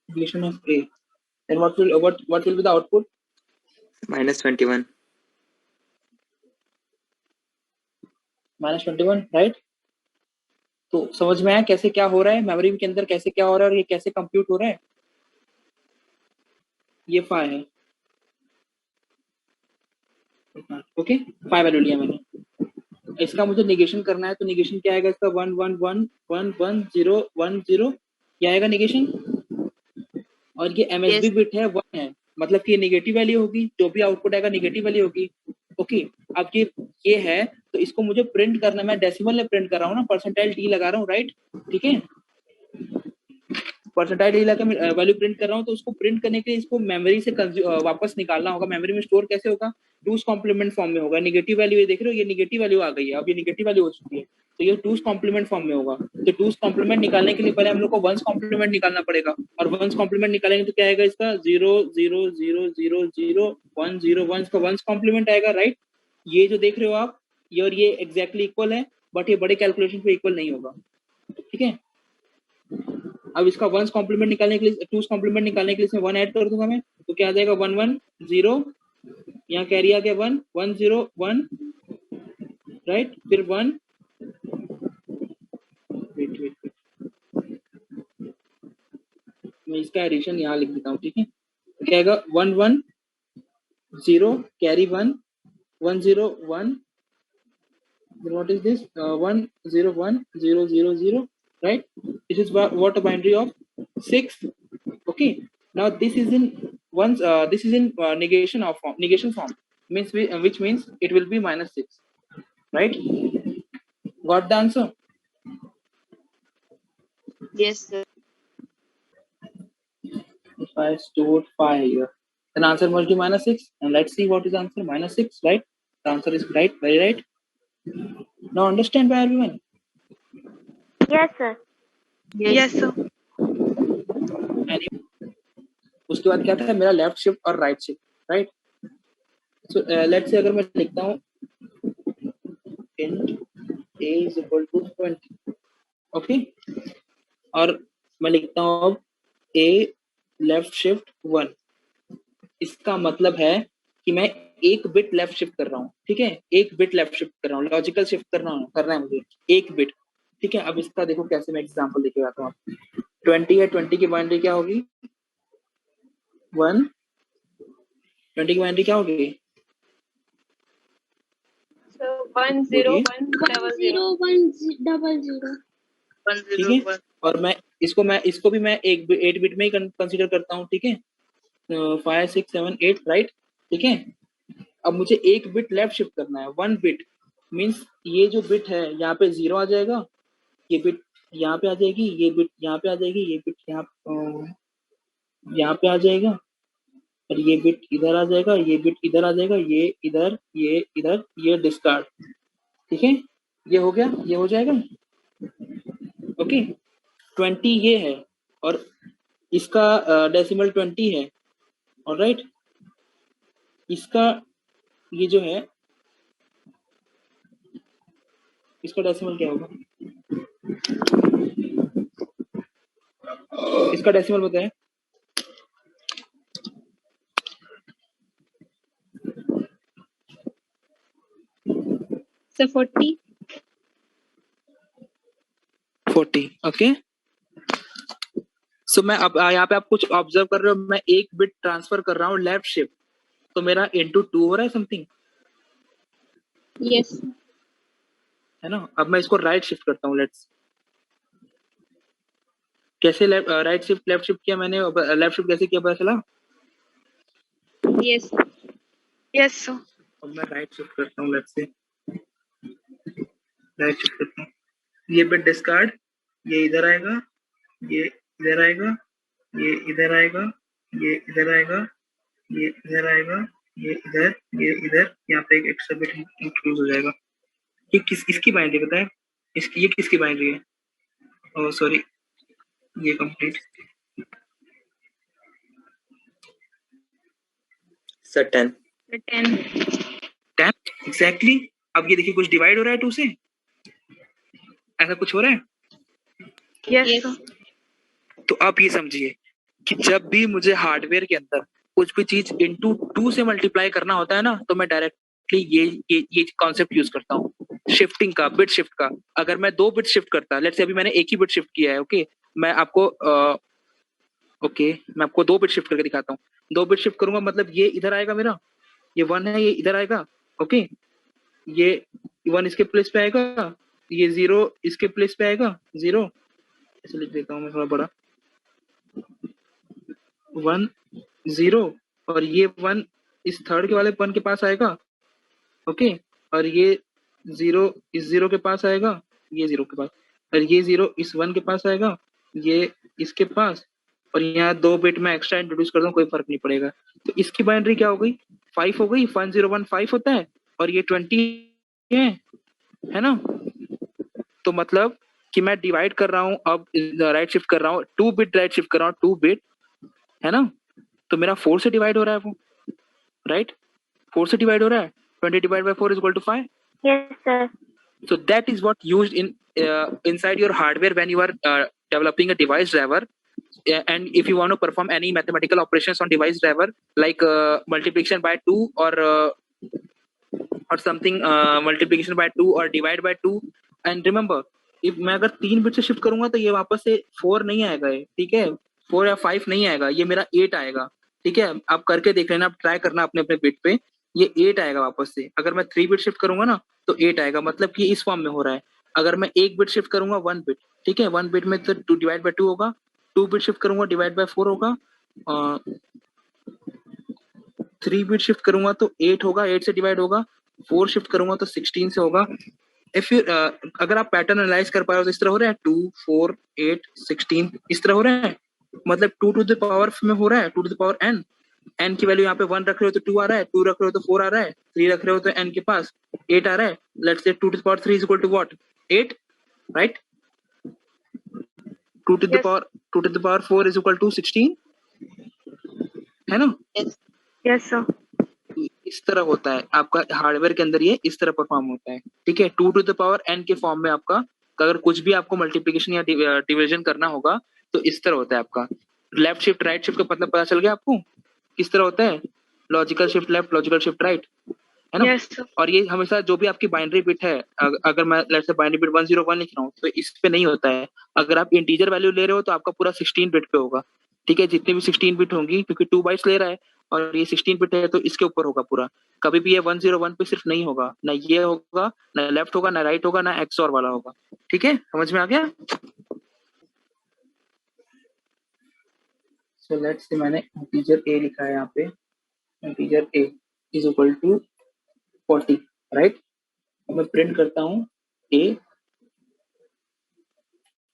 negation of a, and what will be the output? minus 21. minus 21, right? तो समझ में आया कैसे क्या हो रहा है memory के अंदर, कैसे क्या हो रहा है और ये कैसे कंप्यूट हो रहा है? ये 5 है, ओके? 5 वैल्यू लिया मैंने, इसका मुझे निगेशन करना है, तो निगेशन क्या आएगा इसका? 1 1 1 1 1 0 1 0, ये आएगा निगेशन। और ये MSB Yes. बिट है 1 है, मतलब कि ये नेगेटिव वैल्यू होगी, जो भी आउटपुट आएगा नेगेटिव वैल्यू होगी, ओके? अब ये है, तो इसको मुझे प्रिंट करना, मैं डेसिमल में प्रिंट कर रहा हूँ ना, परसेंटाइल डी लगा रहा हूँ, राइट? ठीक है, परसेंटाइल डी लगा के वैल्यू प्रिंट कर रहा हूँ, तो उसको प्रिंट करने के लिए इसको मेमोरी से वापस निकालना होगा। मेमोरी में स्टोर कैसे होगा? 2's कॉम्प्लीमेंट फॉर्म में होगा। नेगेटिव वैल्यू ये देख रहे हो, ये नेगेटिव वैल्यू आ गई है, अब ये नेगेटिव वैल्यू हो चुकी है, तो ये 2's कॉम्प्लीमेंट फॉर्म में होगा। तो 2's कॉम्प्लीमेंट निकालने के लिए पहले हम लोग को 1's कॉम्प्लीमेंट निकालना पड़ेगा, और 1's कॉम्प्लीमेंट निकालेंगे तो क्या आएगा इसका? 0 0 0 0 0 1 0 1 का 1's कॉम्प्लीमेंट आएगा, राइट? ये जो देख रहे हो आप, ये और ये एग्जैक्टली इक्वल है, बट ये बड़े कैलकुलेशन पे इक्वल नहीं होगा, ठीक है? अब इसका 1's कॉम्प्लीमेंट निकालने के लिए, 2's कॉम्प्लीमेंट निकालने के लिए इसमें 1 ऐड कर दूंगा मैं, तो क्या आ जाएगा? 1 1 0, यहाँ कैरी आ गया 1 1 0 1, राइट? फिर 1, वेट, मैं इसका एडिशन यहाँ लिख देता हूँ, ठीक है? तो क्या आएगा? 1 1 0 carry 1 1 0 1, then what is this? 1 0 1 0 0 0, right? This is what a binary of 6. Okay, now this is in negation form, means which means it will be minus 6, right? Got the answer? Yes, sir. If I stored 5 here, then answer must be minus 6, and let's see what is the answer. Minus 6, right? The answer is right, very right. Now understand by everyone. Yes, sir. Yes, sir. उसके बाद क्या था मेरा left shift और right shift, right? So let's say अगर मैं लिखता हूँ int a is equal to 20, okay? और मैं लिखता हूँ अब a लेफ्ट शिफ्ट 1। इसका मतलब है कि मैं एक बिट लेफ्ट शिफ्ट कर रहा हूँ, ठीक है, एक बिट लेफ्ट शिफ्ट कर रहा हूँ, लॉजिकल शिफ्ट करना है मुझे एक बिट, ठीक है। अब इसका देखो कैसे, मैं एग्जांपल देके आता हूँ। 20 है, 20 की बाइनरी क्या होगी 1, 20 की बाइनरी क्या होगी So 1 0 1 double 0. 1 ठीक 0 है। और मैं इसको भी मैं एक 8 बिट में ही कंसीडर करता हूँ, ठीक है, 5 6 7 8 राइट, ठीक है। अब मुझे एक बिट लेफ्ट शिफ्ट करना है, 1 बिट मींस ये जो बिट है यहाँ पे 0 आ जाएगा, ये बिट यहाँ पे आ जाएगी, ये बिट यहाँ पे आ जाएगी, ये बिट यहाँ पे आ जाएगा, और ये बिट इधर आ जाएगा, ये बिट इधर आ जाएगा, ये इधर, ये डिस्कार्ड, ठीक है। ये हो गया, ये हो जाएगा, ओके। 20 ये है और इसका डेसिमल 20 है, ऑलराइट। इसका ये जो है इसका डेसिमल क्या होगा, इसका डेसिमल बताएं। So 40. 40, ओके। सो मैं अब यहाँ पे आप कुछ ऑब्जर्व कर रहे हो, मैं एक बिट ट्रांसफर कर रहा हूँ लेफ्ट शिफ्ट, तो मेरा इनटू 2 हो रहा है समथिंग, Yes. है ना। अब मैं इसको राइट शिफ्ट करता हूँ, लेट्स कैसे राइट शिफ्ट लेफ्ट शिफ्ट किया मैंने, लेफ्ट शिफ्ट कैसे किया पता चला। Yes. Yes, sir. अब मैं राइट शिफ्ट करता हूँ, लेट्स से राइट शिफ्ट करता हूँ, ये बिट डिस्कार्ड, ये इधर आएगा, ये इधर आएगा, ये इधर आएगा, ये इधर आएगा, ये इधर आएगा, ये इधर, यहाँ पे एक एक्स्ट्रा बिट इंक्लूड हो जाएगा। ये इसकी बाइनरी बताए, ये किसकी बाइनरी है, ओह सॉरी, ये कंप्लीट सर 10। 10. 10 एग्जैक्टली। अब ये देखिए कुछ डिवाइड हो रहा है 2 से, ऐसा कुछ हो रहा है। Yes, Yes. sir. तो आप ये समझिए कि जब भी मुझे हार्डवेयर के अंदर कुछ भी चीज इनटू 2 से मल्टीप्लाई करना होता है ना, तो मैं डायरेक्टली ये कॉन्सेप्ट यूज करता हूँ शिफ्टिंग का, बिट शिफ्ट का। अगर मैं 2 बिट शिफ्ट करता, लेट्स से अभी मैंने एक ही बिट शिफ्ट किया है, ओके, मैं आपको मैं आपको 2 बिट शिफ्ट करके दिखाता हूँ। 2 बिट शिफ्ट करूंगा मतलब ये इधर आएगा मेरा, ये 1 है, ये इधर आएगा, ओके, ये 1 इसके प्लेस पे आएगा, ये 0 इसके प्लेस पे आएगा, 0 ऐसे लिख देता हूँ मैं थोड़ा बड़ा, 1 0, और ये 1 इस थर्ड के वाले 1 के पास आएगा, ओके, और ये 0 इस 0 के पास आएगा, ये 0 के पास, और ये 0 इस 1 के पास आएगा, ये इसके पास, और यहाँ 2 बिट में एक्स्ट्रा इंट्रोड्यूस कर दूं, कोई फर्क नहीं पड़ेगा। तो इसकी बाइनरी क्या हो गई, 5 हो गई, 1015 होता है, और ये 20 है ना। तो मतलब कि मैं डिवाइड कर रहा हूँ, अब राइट शिफ्ट कर रहा हूँ, 2 बिट राइट शिफ्ट कर रहा हूँ, 2 बिट, है ना। तो मेरा 4 से डिवाइड हो रहा है वो, राइट, 4 से डिवाइड हो रहा है, 20 divided by 4 is equal to 5. Yes, sir. So that is what used in inside your hardware when you are developing a device driver. And if you want to perform any mathematical operations on device driver like multiplication by 2 or something, multiplication by 2 or divide by 2, and remember if मैं अगर 3 bit से shift करूंगा तो ये वापस से 4 नहीं आएगा, ये ठीक है, 4 या 5 नहीं आएगा, ये मेरा 8 आएगा, ठीक है। आप करके देख लेना, आप ट्राई करना अपने अपने बिट पे, ये 8 आएगा वापस से। अगर मैं 3 बिट शिफ्ट करूंगा ना तो 8 आएगा, मतलब कि इस फॉर्म में हो रहा है। अगर मैं 1 बिट शिफ्ट करूंगा 1 बिट, ठीक है, 1 बिट में तो 2 डिवाइड बाय 2 होगा, 2 बिट शिफ्ट करूंगा डिवाइड बाय 4 होगा, 3 बिट शिफ्ट करूंगा तो 8 होगा, 8 से डिवाइड होगा, 4 शिफ्ट करूंगा तो 16 से होगा। इफ यू अगर आप पैटर्न एनालाइज कर पा रहे हो तो इस तरह हो रहा है, 2 4 8 16 इस तरह हो रहा है, मतलब 2 टू द पावर में हो रहा है, 2 to the power n, n की वैल्यू यहाँ पे 1 रख रहे हो तो 2 आ रहा है, 2 रख रहे हो तो 4 आ रहा है, 3 रख रहे हो तो n के पास 8 आ रहा है। Let's say 2 to the power 3 is equal to what, 8, right. 2 to the power 4 is equal to 16, है ना। Yes, sir. इस तरह होता है आपका हार्डवेयर के अंदर, ये इस तरह परफॉर्म होता है, ठीक है। 2 टू द पावर n के फॉर्म में आपका, अगर कुछ भी आपको मल्टीप्लिकेशन या डिवीजन करना होगा तो इस तरह होता है आपका। लेफ्ट शिफ्ट राइट शिफ्ट का मतलब पता चल गया आपको किस तरह होता है? Logical shift left, logical shift right, है ना? Yes, sir. और ये हमेशा जो भी आपकी बाइनरी बिट है, अगर मैं लेट्स से बाइनरी बिट 101 लिख रहा हूँ तो इस पे नहीं होता है। अगर आप इंटीजर वैल्यू ले रहे हो तो आपका पूरा 16 बिट पे होगा, ठीक है? जितनी भी 16 बिट होंगी, क्योंकि 2 बाइट्स ले रहा है और ये 16 बिट है तो इसके ऊपर होगा पूरा। कभी भी ये 101 पे सिर्फ नहीं होगा, ना ये होगा, ना लेफ्ट होगा, ना राइट होगा, ना एक्सओर वाला होगा। ठीक है, समझ में आ गया? सो लेट्स से मैंने इंटीजर ए लिखा है यहाँ पे, integer a is equal to 40, right? अब मैं प्रिंट करता हूँ ए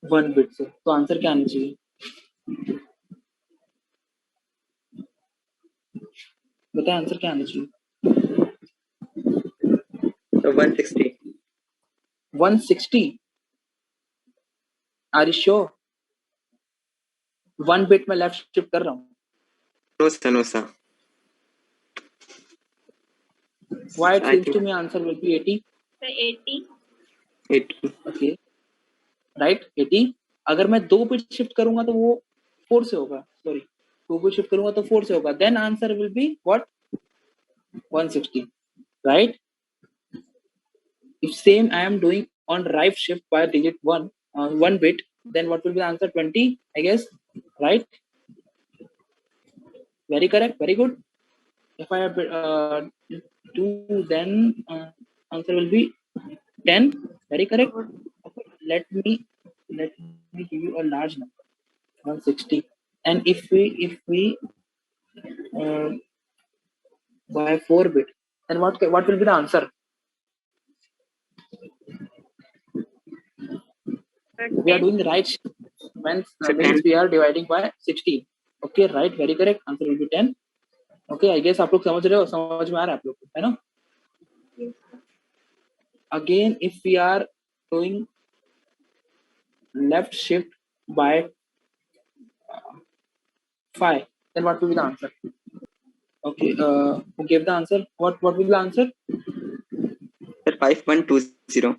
1 बिट से, तो आंसर क्या आना चाहिए? बताए आंसर क्या आना चाहिए? So 160. 160? Are you sure? 1 bit में लेफ्ट शिफ्ट कर रहा हूँ। No sir, no sir. Why it I seems think to me answer will be 80. So 80. 80. Okay, right, 80. अगर मैं 2 बिट शिफ्ट करूंगा तो वो 4 से होगा, सॉरी 2 बिट शिफ्ट करूंगा तो 4 से होगा, then answer will be what? 160, right? If same I am doing on right shift by digit 1 bit, then what will be the answer? 20, I guess, right? Very correct, very good. If I have 2, then answer will be 10, very correct. Okay, let me give you a large number, 160. And if we by 4 bit, then what will be the answer? We are doing the right shift when So means 10. we are dividing by 16. Okay, right, very correct. Answer will be 10. Okay, I guess आप लोग समझ रहे हो, समझ में आ रहा है आप लोग को, है ना? Again, if we are doing left shift by 5, then what will be the answer? Okay, who gave the answer? What will be the answer? Sir 5120.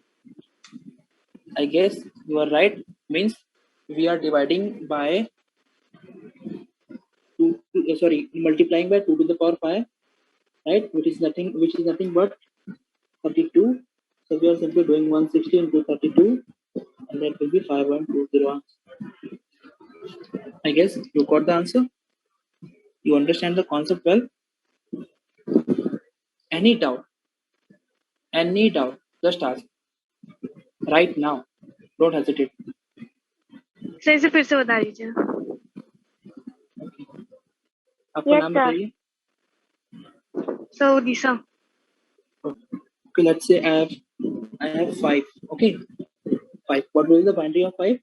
I guess you are right. Means we are dividing by multiplying by 2 to the power 5, right? Which is nothing but 32. So we are simply doing 160 into 32, and that will be 5120. I guess you got the answer. You understand the concept well. Any doubt? Just ask right now. Don't hesitate. सही से फिर से बता दीजिए. आपका Yes, नाम sir. बताइए. So Odisha. Okay, let's say I have 5. Okay, 5. What will be the binary of 5?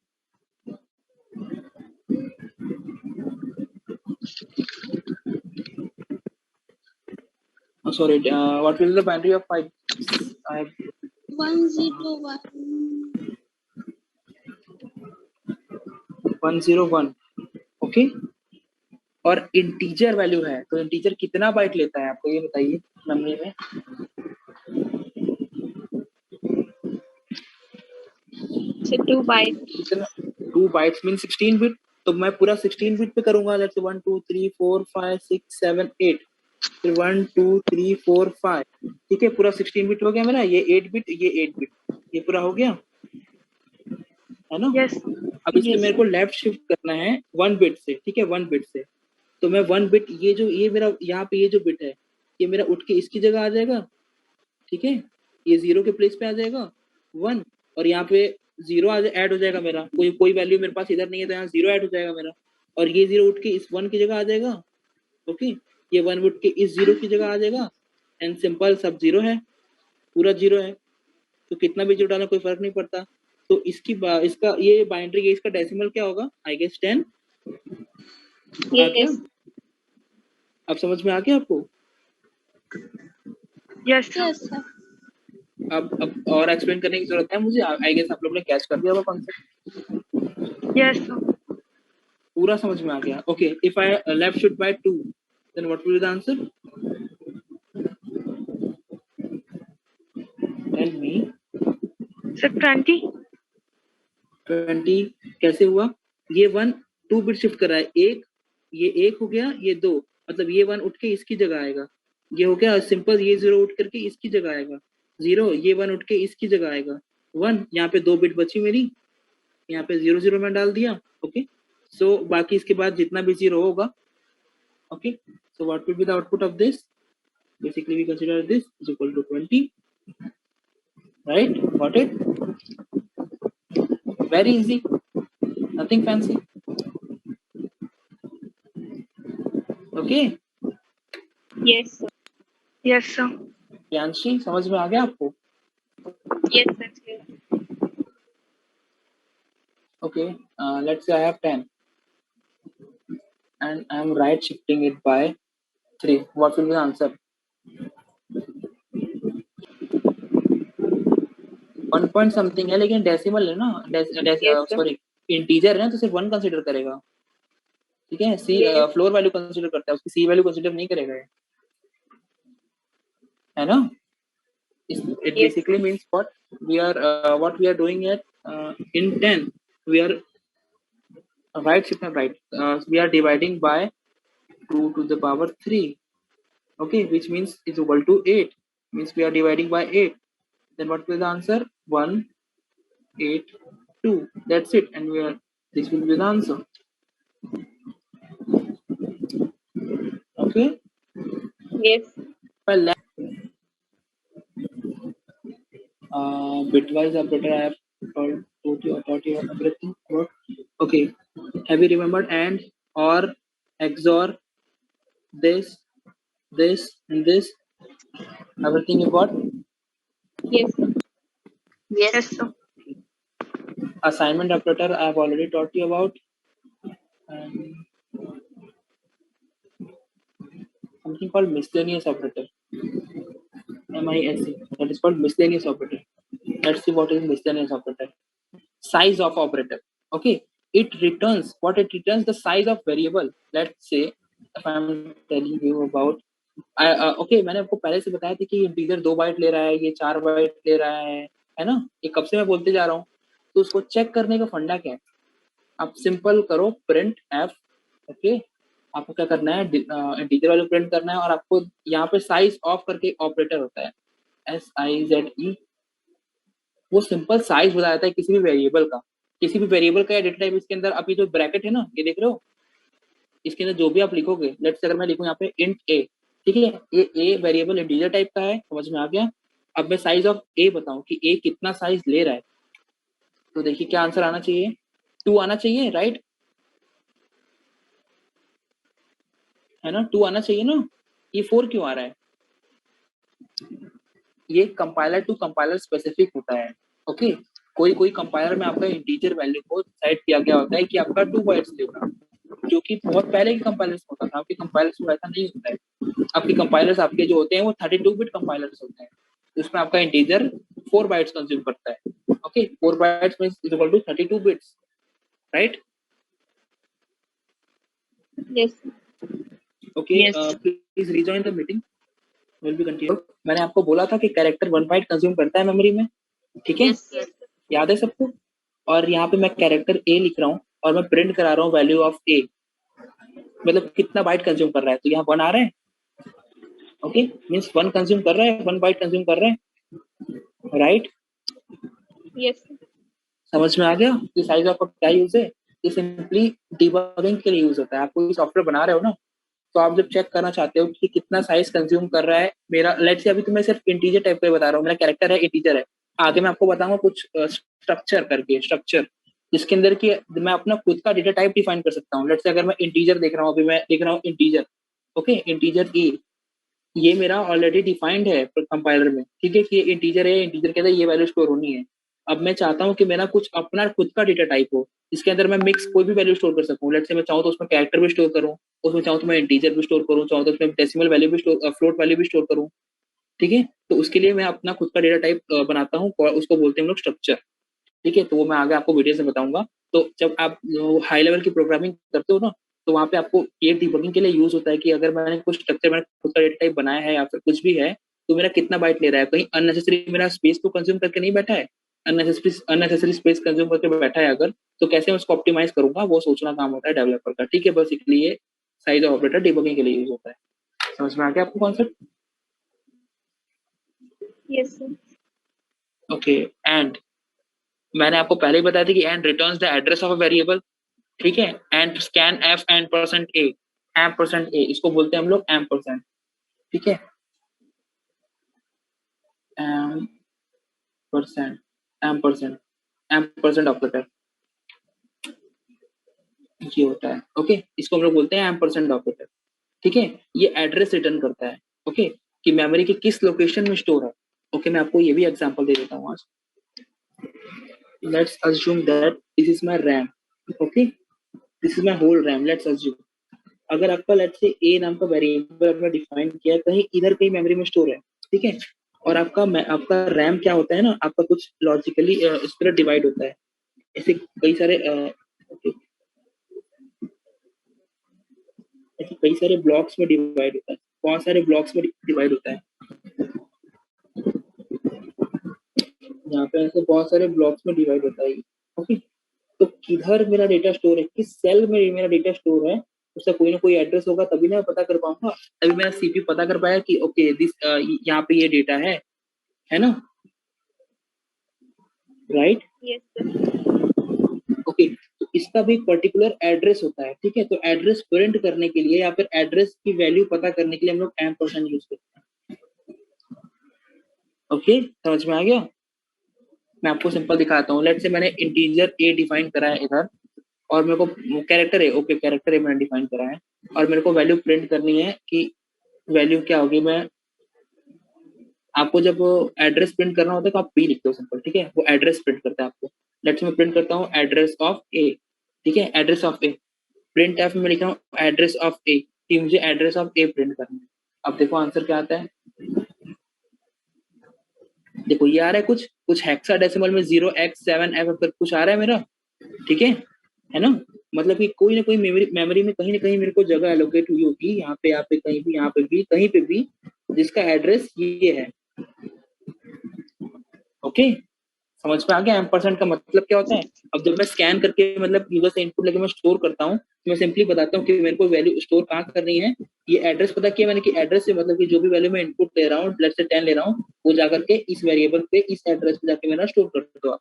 Oh, sorry. What will be the binary of 5? I have 101. 101. Okay. और इंटीजर वैल्यू है तो इंटीजर कितना बाइट लेता है आपको ये बताइए मेमोरी में? So 2 bytes. कितना? 2 बाइट्स मीन 16 बिट. तो मैं पूरा 16 बिट पे करूंगा. लेट्स 1 2 3 4 5 6 7 8, फिर 1 2 3 4 5. ठीक है, पूरा 16 बिट हो गया मेरा. ये 8 बिट, ये 8 बिट, ये पूरा हो गया, है ना? Yes. अब इसमें मेरे को लेफ्ट शिफ्ट करना है 1 बिट से. ठीक है, 1 बिट से. तो मैं 1 बिट, ये मेरा यहाँ पे ये जो बिट है ये मेरा उठ के इसकी जगह आ जाएगा. ठीक है, ये 0 के प्लेस पे आ जाएगा 1, और यहाँ पे 0 ऐड हो जाएगा मेरा. कोई वैल्यू मेरे पास इधर नहीं है तो यहाँ 0 ऐड हो जाएगा मेरा, और ये 0 उठ के इस 1 की जगह आ जाएगा. ओके, ये 1 उठ के इस 0 की जगह आ जाएगा. एंड सिंपल, सब 0 है, पूरा 0 है, तो कितना भी जो डालना कोई फर्क नहीं पड़ता. तो इसका ये बाइनरी है, इसका डेसिमल क्या होगा? I guess 10. Yes. अब समझ में आ गया आपको? Yes. Yes, sir. अब और एक्सप्लेन करने की जरूरत है मुझे? आई गेस आप लोग ने कैच कर दिया होगा कॉन्सेप्ट. Yes, sir. पूरा समझ में आ गया. Okay, if I left shift by 2, then what will be the answer? Tell me. So 20. 20 कैसे हुआ? ये 1 2 बिट शिफ्ट कर रहा है, एक ये 1 हो गया, ये 2, मतलब ये 1 उठ के इसकी जगह आएगा, ये हो गया सिंपल, ये 0 उठ करके इसकी जगह आएगा 0, ये 1 उठ के इसकी जगह आएगा 1, यहाँ पे 2 बिट बची मेरी, यहाँ पे 0 0 में डाल दिया। ओके, सो बाकी इसके बाद जितना भी 0 होगा। Okay, so what will be the output of this, basically we consider this is equal to 20, right? Got it? Very easy, nothing fancy. Okay, Yes, sir. Yes, sir. Priyanshi समझ में आ गया आपको? Yes, sir. Clear. Okay, let's say I have 10 and I am right shifting it by 3. What will be the answer? 1 point something है, लेकिन decimal है ना, Yes, sir. Sorry integer है ना, तो सिर्फ 1 कंसीडर करेगा। ठीक है, सी Yes. फ्लोर वैल्यू कंसीडर करता है, उसकी सी वैल्यू कंसीडर नहीं करेगा ये, है ना? It Yes. basically means what we are doing at in 10 we are right shift and right, we are dividing by 2 to the power 3. Okay, which means is equal to 8, means we are dividing by 8. Then what will the answer? 1 8 2, that's it, and we are, this will be the answer. Okay, Yes. well, bitwise operator I have taught you everything about. Okay, have you remembered AND, OR, XOR, this and this, everything you got? Yes. Sir. Yes, sir. Assignment operator I have already taught you about, and something called miscellaneous operator, MISE, that is called miscellaneous operator. Let's see what is miscellaneous operator. Size of operator. Okay, it returns what? It returns the size of variable. Let's say if I am telling you about okay, मैंने आपको पहले से बताया था कि integer 2 bite ले रहा है, ये 4 बाइट ले रहा है ना, ये कब से मैं बोलते जा रहा हूँ। तो उसको चेक करने का फंडा क्या है, आप सिंपल करो प्रिंट एफ। ओके, आपको क्या करना है, इंटीजर वैल्यू प्रिंट करना है, और आपको यहाँ पे साइज ऑफ करके ऑपरेटर होता है SIZE, वो सिंपल साइज बता देता है किसी भी वेरिएबल का, किसी भी वेरिएबल का डेटा टाइप। इसके अंदर अभी जो ब्रैकेट है ना, ये देख रहे हो, इसके अंदर जो भी आप लिखोगे, लेट्स से अगर मैं लिखूं यहाँ पे इंट ए, ठीक है, ये ए वेरिएबल इंटीजर टाइप का है, समझ में आ गया। अब मैं साइज ऑफ ए बताऊं कि ए कितना साइज ले रहा है, तो देखिए क्या आंसर आना चाहिए, 2 आना चाहिए, राइट, है ना, 2 आना चाहिए ना, ये 4 क्यों आ रहा है? ये कंपाइलर टू कंपाइलर स्पेसिफिक होता है। ओके, कोई कंपाइलर में आपका इंटीजर वैल्यू को सेट किया गया होता है कि आपका 2 बाइट्स लेगा, जो कि बहुत पहले के कंपाइलर्स में होता था, आपके कंपाइलर्स में ऐसा नहीं होता है। आपके कंपाइलर्स आपके जो होते हैं वो 32 बिट कंपाइलर्स होते हैं, उसमें आपका इंटीजर 4 बाइट्स कंज्यूम करता है। Okay, 4 bytes means is equal to 32 bits, right? Yes. Okay, Yes. Please rejoin the meeting, will be continue. मैंने आपको बोला था कि कैरेक्टर 1 बाइट कंज्यूम करता है मेमोरी में, ठीक है, Yes. याद है सबको? और यहाँ पे मैं कैरेक्टर ए लिख रहा हूँ और मैं प्रिंट करा रहा हूँ वैल्यू ऑफ ए, मतलब कितना बाइट कंज्यूम कर रहा है, तो यहाँ 1 आ रहा है। ओके, मींस 1 कंज्यूम कर रहा है, 1 बाइट कंज्यूम कर रहा है, राइट? Yes. समझ में आ गया कि साइज ऑफ का क्या यूज है? ये सिंपली डिबगिंग के लिए यूज होता है। आप कोई सॉफ्टवेयर बना रहे हो ना, तो आप जब चेक करना चाहते हो कि कितना साइज कंज्यूम कर रहा है मेरा, लेट्स से अभी तो मैं सिर्फ इंटीजर टाइप पे बता रहा हूँ, मेरा कैरेक्टर है इंटीजर है, आगे मैं आपको बताऊंगा कुछ स्ट्रक्चर जिसके अंदर की मैं अपना खुद का डेटा टाइप डिफाइन कर सकता हूँ। लेट्स से अगर मैं इंटीजर देख रहा हूँ, अभी मैं देख रहा हूँ इंटीजर, ओके, इंटीजर ए, ये मेरा ऑलरेडी डिफाइंड है कंपाइलर में, ठीक है, कि ये इंटीजर है, इंटीजर के अंदर ये वैल्यू स्टोर होनी है। अब मैं चाहता हूँ कि मेरा कुछ अपना खुद का डेटा टाइप हो, इसके अंदर मैं मिक्स कोई भी वैल्यू स्टोर कर सकूँ। लेट्स से मैं चाहूँ तो उसमें कैरेक्टर भी स्टोर करूँ, उसमें चाहूँ तो मैं इंटीजर भी स्टोर करूँ, चाहूँ तो उसमें डेसिमल वैल्यू भी स्टोर, फ्लोट वैल्यू भी स्टोर करूँ, ठीक है। तो उसके लिए मैं अपना खुद का डेटा टाइप बनाता हूँ, उसको बोलते हैं हम लोग स्ट्रक्चर, ठीक है। तो वो मैं आगे आपको वीडियो से बताऊंगा। तो जब आप हाई लेवल की प्रोग्रामिंग करते हो ना, तो वहाँ पे आपको ये डिबगिंग के लिए यूज होता है कि अगर मैंने कुछ स्ट्रक्चर, मैंने खुद का डेटा टाइप बनाया है या फिर कुछ भी है, तो मेरा कितना बाइट ले रहा है, कहीं अननेसेसरी मेरा स्पेस तो कंज्यूम करके नहीं बैठा है, अननेसेसरी स्पेस कंज्यूम करके बैठा है अगर, तो कैसे मैं उसको ऑप्टिमाइज करूंगा, वो सोचना काम होता है डेवलपर का। ठीक है, बस इसलिए साइज ऑफ ऑपरेटर डिबगिंग के लिए यूज होता है। समझ में आ गया आपको concept? Yes, sir. Okay, and मैंने आपको पहले ही बताया था कि and returns the address of a variable. ठीक है, and scan F and percent ए, इसको बोलते हैं हम लोग एम्परसेंड। ठीक है, एम्परसेंड ऑपरेटर ये होता है। ओके, इसको हम लोग बोलते हैं एम्परसेंड ऑपरेटर। ठीक है, ये एड्रेस रिटर्न करता है। ओके, कि मेमोरी के किस लोकेशन में स्टोर है। ओके, मैं आपको ये भी एग्जांपल दे देता हूँ आज। Let's assume that this is my RAM. Okay, this is my whole RAM. Let's assume अगर आपका लेट्स से ए नाम का वेरिएबल आपने डिफाइन किया है, कहीं इधर कहीं मेमोरी में स्टोर है। ठीक है, और आपका रैम क्या होता है ना, आपका कुछ लॉजिकली इस तरह डिवाइड होता है। ऐसे कई सारे ऐसे कई सारे ब्लॉक्स में डिवाइड होता है, बहुत सारे ब्लॉक्स में डिवाइड होता है। यहाँ पे ऐसे बहुत सारे ब्लॉक्स में डिवाइड होता है। ओके, तो किधर मेरा डेटा स्टोर है, किस सेल में मेरा डेटा स्टोर है, उसका कोई ना कोई एड्रेस होगा, तभी ना पता कर पाऊंगा। अभी मेरा सीपीयू पता कर पाया कि ओके दिस यहाँ पे ये डेटा है ना, राइट? Yes, sir. ओके, तो इसका भी एक पर्टिकुलर एड्रेस होता है। ठीक है, तो एड्रेस प्रिंट करने के लिए या फिर एड्रेस की वैल्यू पता करने के लिए हम लोग एम्परसेंड यूज करते हैं। ओके, समझ में आ गया? मैं आपको सिंपल दिखाता हूँ। लेट्स से मैंने इंटीजर ए डिफाइन करा है इधर, और मेरे को कैरेक्टर है, ओके कैरेक्टर है मैंने डिफाइन करा है, और मेरे को वैल्यू प्रिंट करनी है कि वैल्यू क्या होगी। मैं आपको जब एड्रेस प्रिंट करना होता है तो आप पी लिखते हो सिंपल। ठीक है, वो एड्रेस प्रिंट करता है आपको। लेट्स मैं प्रिंट करता हूँ एड्रेस ऑफ ए। ठीक है, address of A, print F में लिख रहा हूँ एड्रेस ऑफ ए, कि मुझे एड्रेस ऑफ ए प्रिंट करना है। अब देखो आंसर क्या आता है। देखो ये आ रहा है कुछ हेक्साडेसिमल में 0x7f फिर कुछ आ रहा है मेरा। ठीक है ना, मतलब कि कोई ना कोई मेमोरी में कहीं ना कहीं मेरे को जगह एलोकेट हुई होगी, यहाँ पे कहीं भी, यहाँ पे भी, कहीं पे भी, जिसका एड्रेस ये है। ओके, समझ में आ गया एम्परसेंड का मतलब क्या होता है? अब जब मैं स्कैन करके मतलब यूजर से इनपुट लेके मैं स्टोर करता हूँ, तो मैं सिंपली बताता हूँ कि मेरे को वैल्यू स्टोर कहाँ करनी है। ये एड्रेस पता किया मैंने कि एड्रेस से मतलब कि जो भी वैल्यू मैं इनपुट ले रहा हूँ, लेट्स से 10 ले रहा हूँ, वो जाकर के इस वेरिएबल पे इस एड्रेस पे जाके मेरा स्टोर कर दो आप।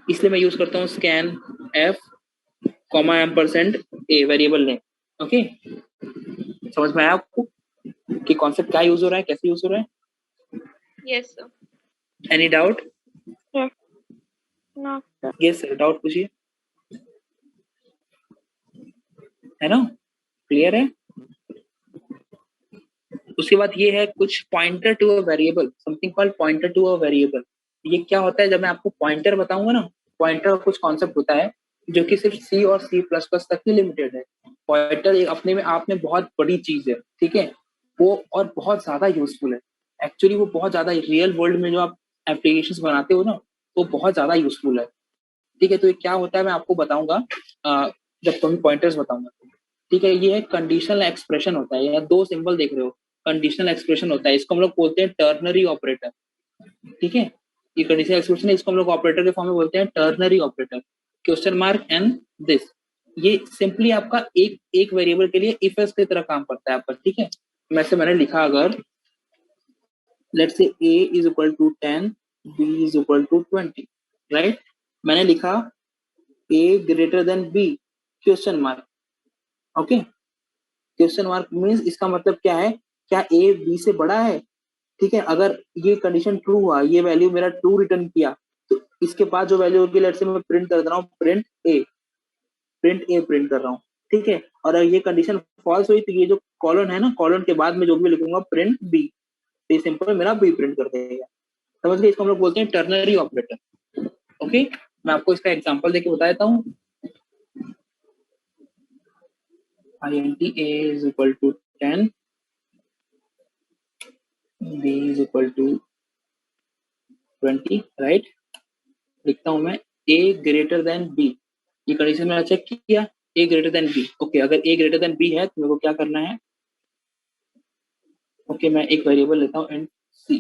इसलिए मैं यूज करता हूँ scan F comma ampersand a variable name. Okay, समझ में आया आपको कि कॉन्सेप्ट क्या यूज हो रहा है, कैसे यूज हो रहा है? Yes, sir. Any doubt? Yes. No, sir. Yes sir, doubt पूछिए। है ना, क्लियर है? उसके बाद ये है कुछ pointer to a variable, something called pointer to a variable. ये क्या होता है? जब मैं आपको पॉइंटर बताऊंगा ना, पॉइंटर का कुछ कॉन्सेप्ट होता है जो कि सिर्फ सी और सी प्लस प्लस तक ही लिमिटेड है। पॉइंटर एक अपने में आप में बहुत बड़ी चीज है। ठीक है, वो और बहुत ज्यादा यूजफुल है। एक्चुअली वो बहुत ज्यादा रियल वर्ल्ड में जो आप एप्लीकेशंस बनाते हो ना, वो बहुत ज्यादा यूजफुल है। ठीक है, तो ये क्या होता है मैं आपको बताऊंगा जब तुम्हें पॉइंटर्स बताऊंगा। ठीक है, ये कंडीशनल एक्सप्रेशन होता है, या दो सिंबल देख रहे हो, कंडीशनल एक्सप्रेशन होता है, इसको हम लोग बोलते हैं टर्नरी ऑपरेटर। ठीक है, ये कंडीशनल एक्सप्रेशन है, इसको हम लोग ऑपरेटर के फॉर्म में बोलते हैं ternary operator, question mark and this. ये सिंपली आपका एक वेरिएबल के लिए इफ एल्स की तरह काम करता है आपका। ठीक है, मैंने लिखा अगर let's say a is equal to 10, b is equal to 20, right? मैंने लिखा a greater than b question mark. Okay, question mark means इसका मतलब क्या है, क्या a b से बड़ा है? ठीक है, अगर ये कंडीशन ट्रू हुआ, ये वैल्यू मेरा ट्रू रिटर्न किया, तो इसके बाद जो वैल्यू होगी लेट्स से मैं प्रिंट कर रहा हूँ प्रिंट ए प्रिंट कर रहा हूँ। ठीक है, और अगर ये कंडीशन फॉल्स हुई तो ये जो कॉलन है ना, कॉलन के बाद में जो भी लिखूंगा प्रिंट बी, तो ये सिंपल मेरा बी प्रिंट कर देगा। समझ गए? इसको हम लोग बोलते हैं टर्नरी ऑपरेटर। ओके, मैं आपको इसका एग्जांपल देके बता देता हूँ। int a is equal to 10, b is equal to 20, right? लिखता हूं मैं a ग्रेटर देन b, ये कंडीशन मैंने चेक किया, a greater than b। Okay, अगर a ग्रेटर देन b है तो मेरे को क्या करना है? ओके, मैं एक वेरिएबल लेता हूँ int c।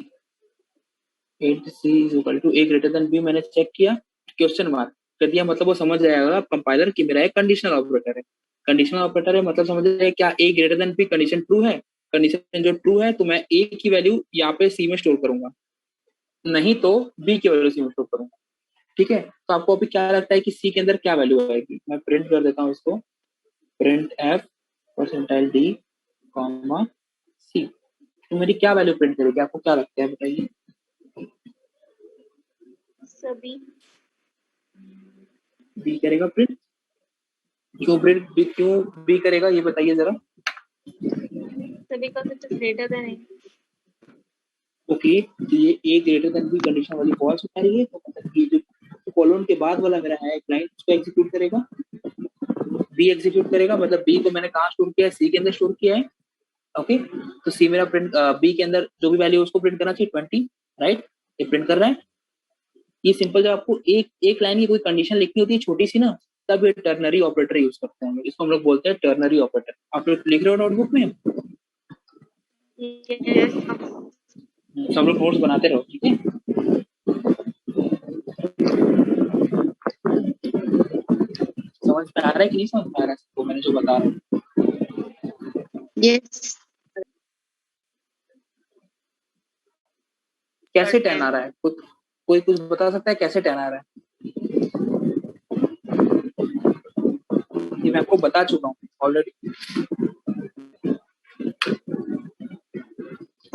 8c is equal to a greater than b, मैंने चेक किया, क्वेश्चन मार्क कर दिया, मतलब वो समझ जाएगा कंपाइलर कि मेरा एक कंडीशनल ऑपरेटर है। कंडीशनल ऑपरेटर है मतलब समझ जाएगा क्या a greater than b condition true है, कंडीशन जो ट्रू है तो मैं a की वैल्यू यहाँ पे c में स्टोर करूंगा, नहीं तो b की वैल्यू c में स्टोर करूंगा। ठीक है, तो आपको अभी क्या लगता है कि c के अंदर क्या वैल्यू आएगी? मैं प्रिंट कर देता हूँ इसको, print f percentile d comma c, तो मेरी क्या वैल्यू प्रिंट करेगी, आपको क्या लगता है बताइए? सभी बी करेगा प्रिंट, क्यों बी करेगा ये बताइए जरा। because it is greater than a. Okay, तो ये ए ग्रेटर देन बी कंडीशन वाली फॉल्स उठा रही है, तो मतलब ये जो कॉलन के बाद वाला मेरा है क्लाइंट उसको एग्जीक्यूट करेगा, बी एग्जीक्यूट करेगा, मतलब बी को मैंने कहाँ स्टोर किया है, सी के अंदर स्टोर किया है। ओके, तो सी मेरा प्रिंट, बी के अंदर जो भी वैल्यू उसको प्रिंट करना चाहिए 20, राइट, ये प्रिंट कर रहा है। ये सिंपल, जब आपको एक लाइन की कोई कंडीशन लिखनी होती है छोटी सी ना, तब ये टर्नरी ऑपरेटर यूज करते हैं, इसको हम लोग बोलते हैं टर्नरी ऑपरेटर। आप लोग लिख रहे हो नोटबुक में? Yes. सब लोग नोट्स बनाते रहो, ठीक है। समझ में आ रहा है कि नहीं समझ में आ रहा है वो मैंने जो बता रहा हूँ? Yes. कैसे 10 आ रहा है? कोई कुछ बता सकता है कैसे 10 आ रहा है? ये मैं आपको बता चुका हूँ already.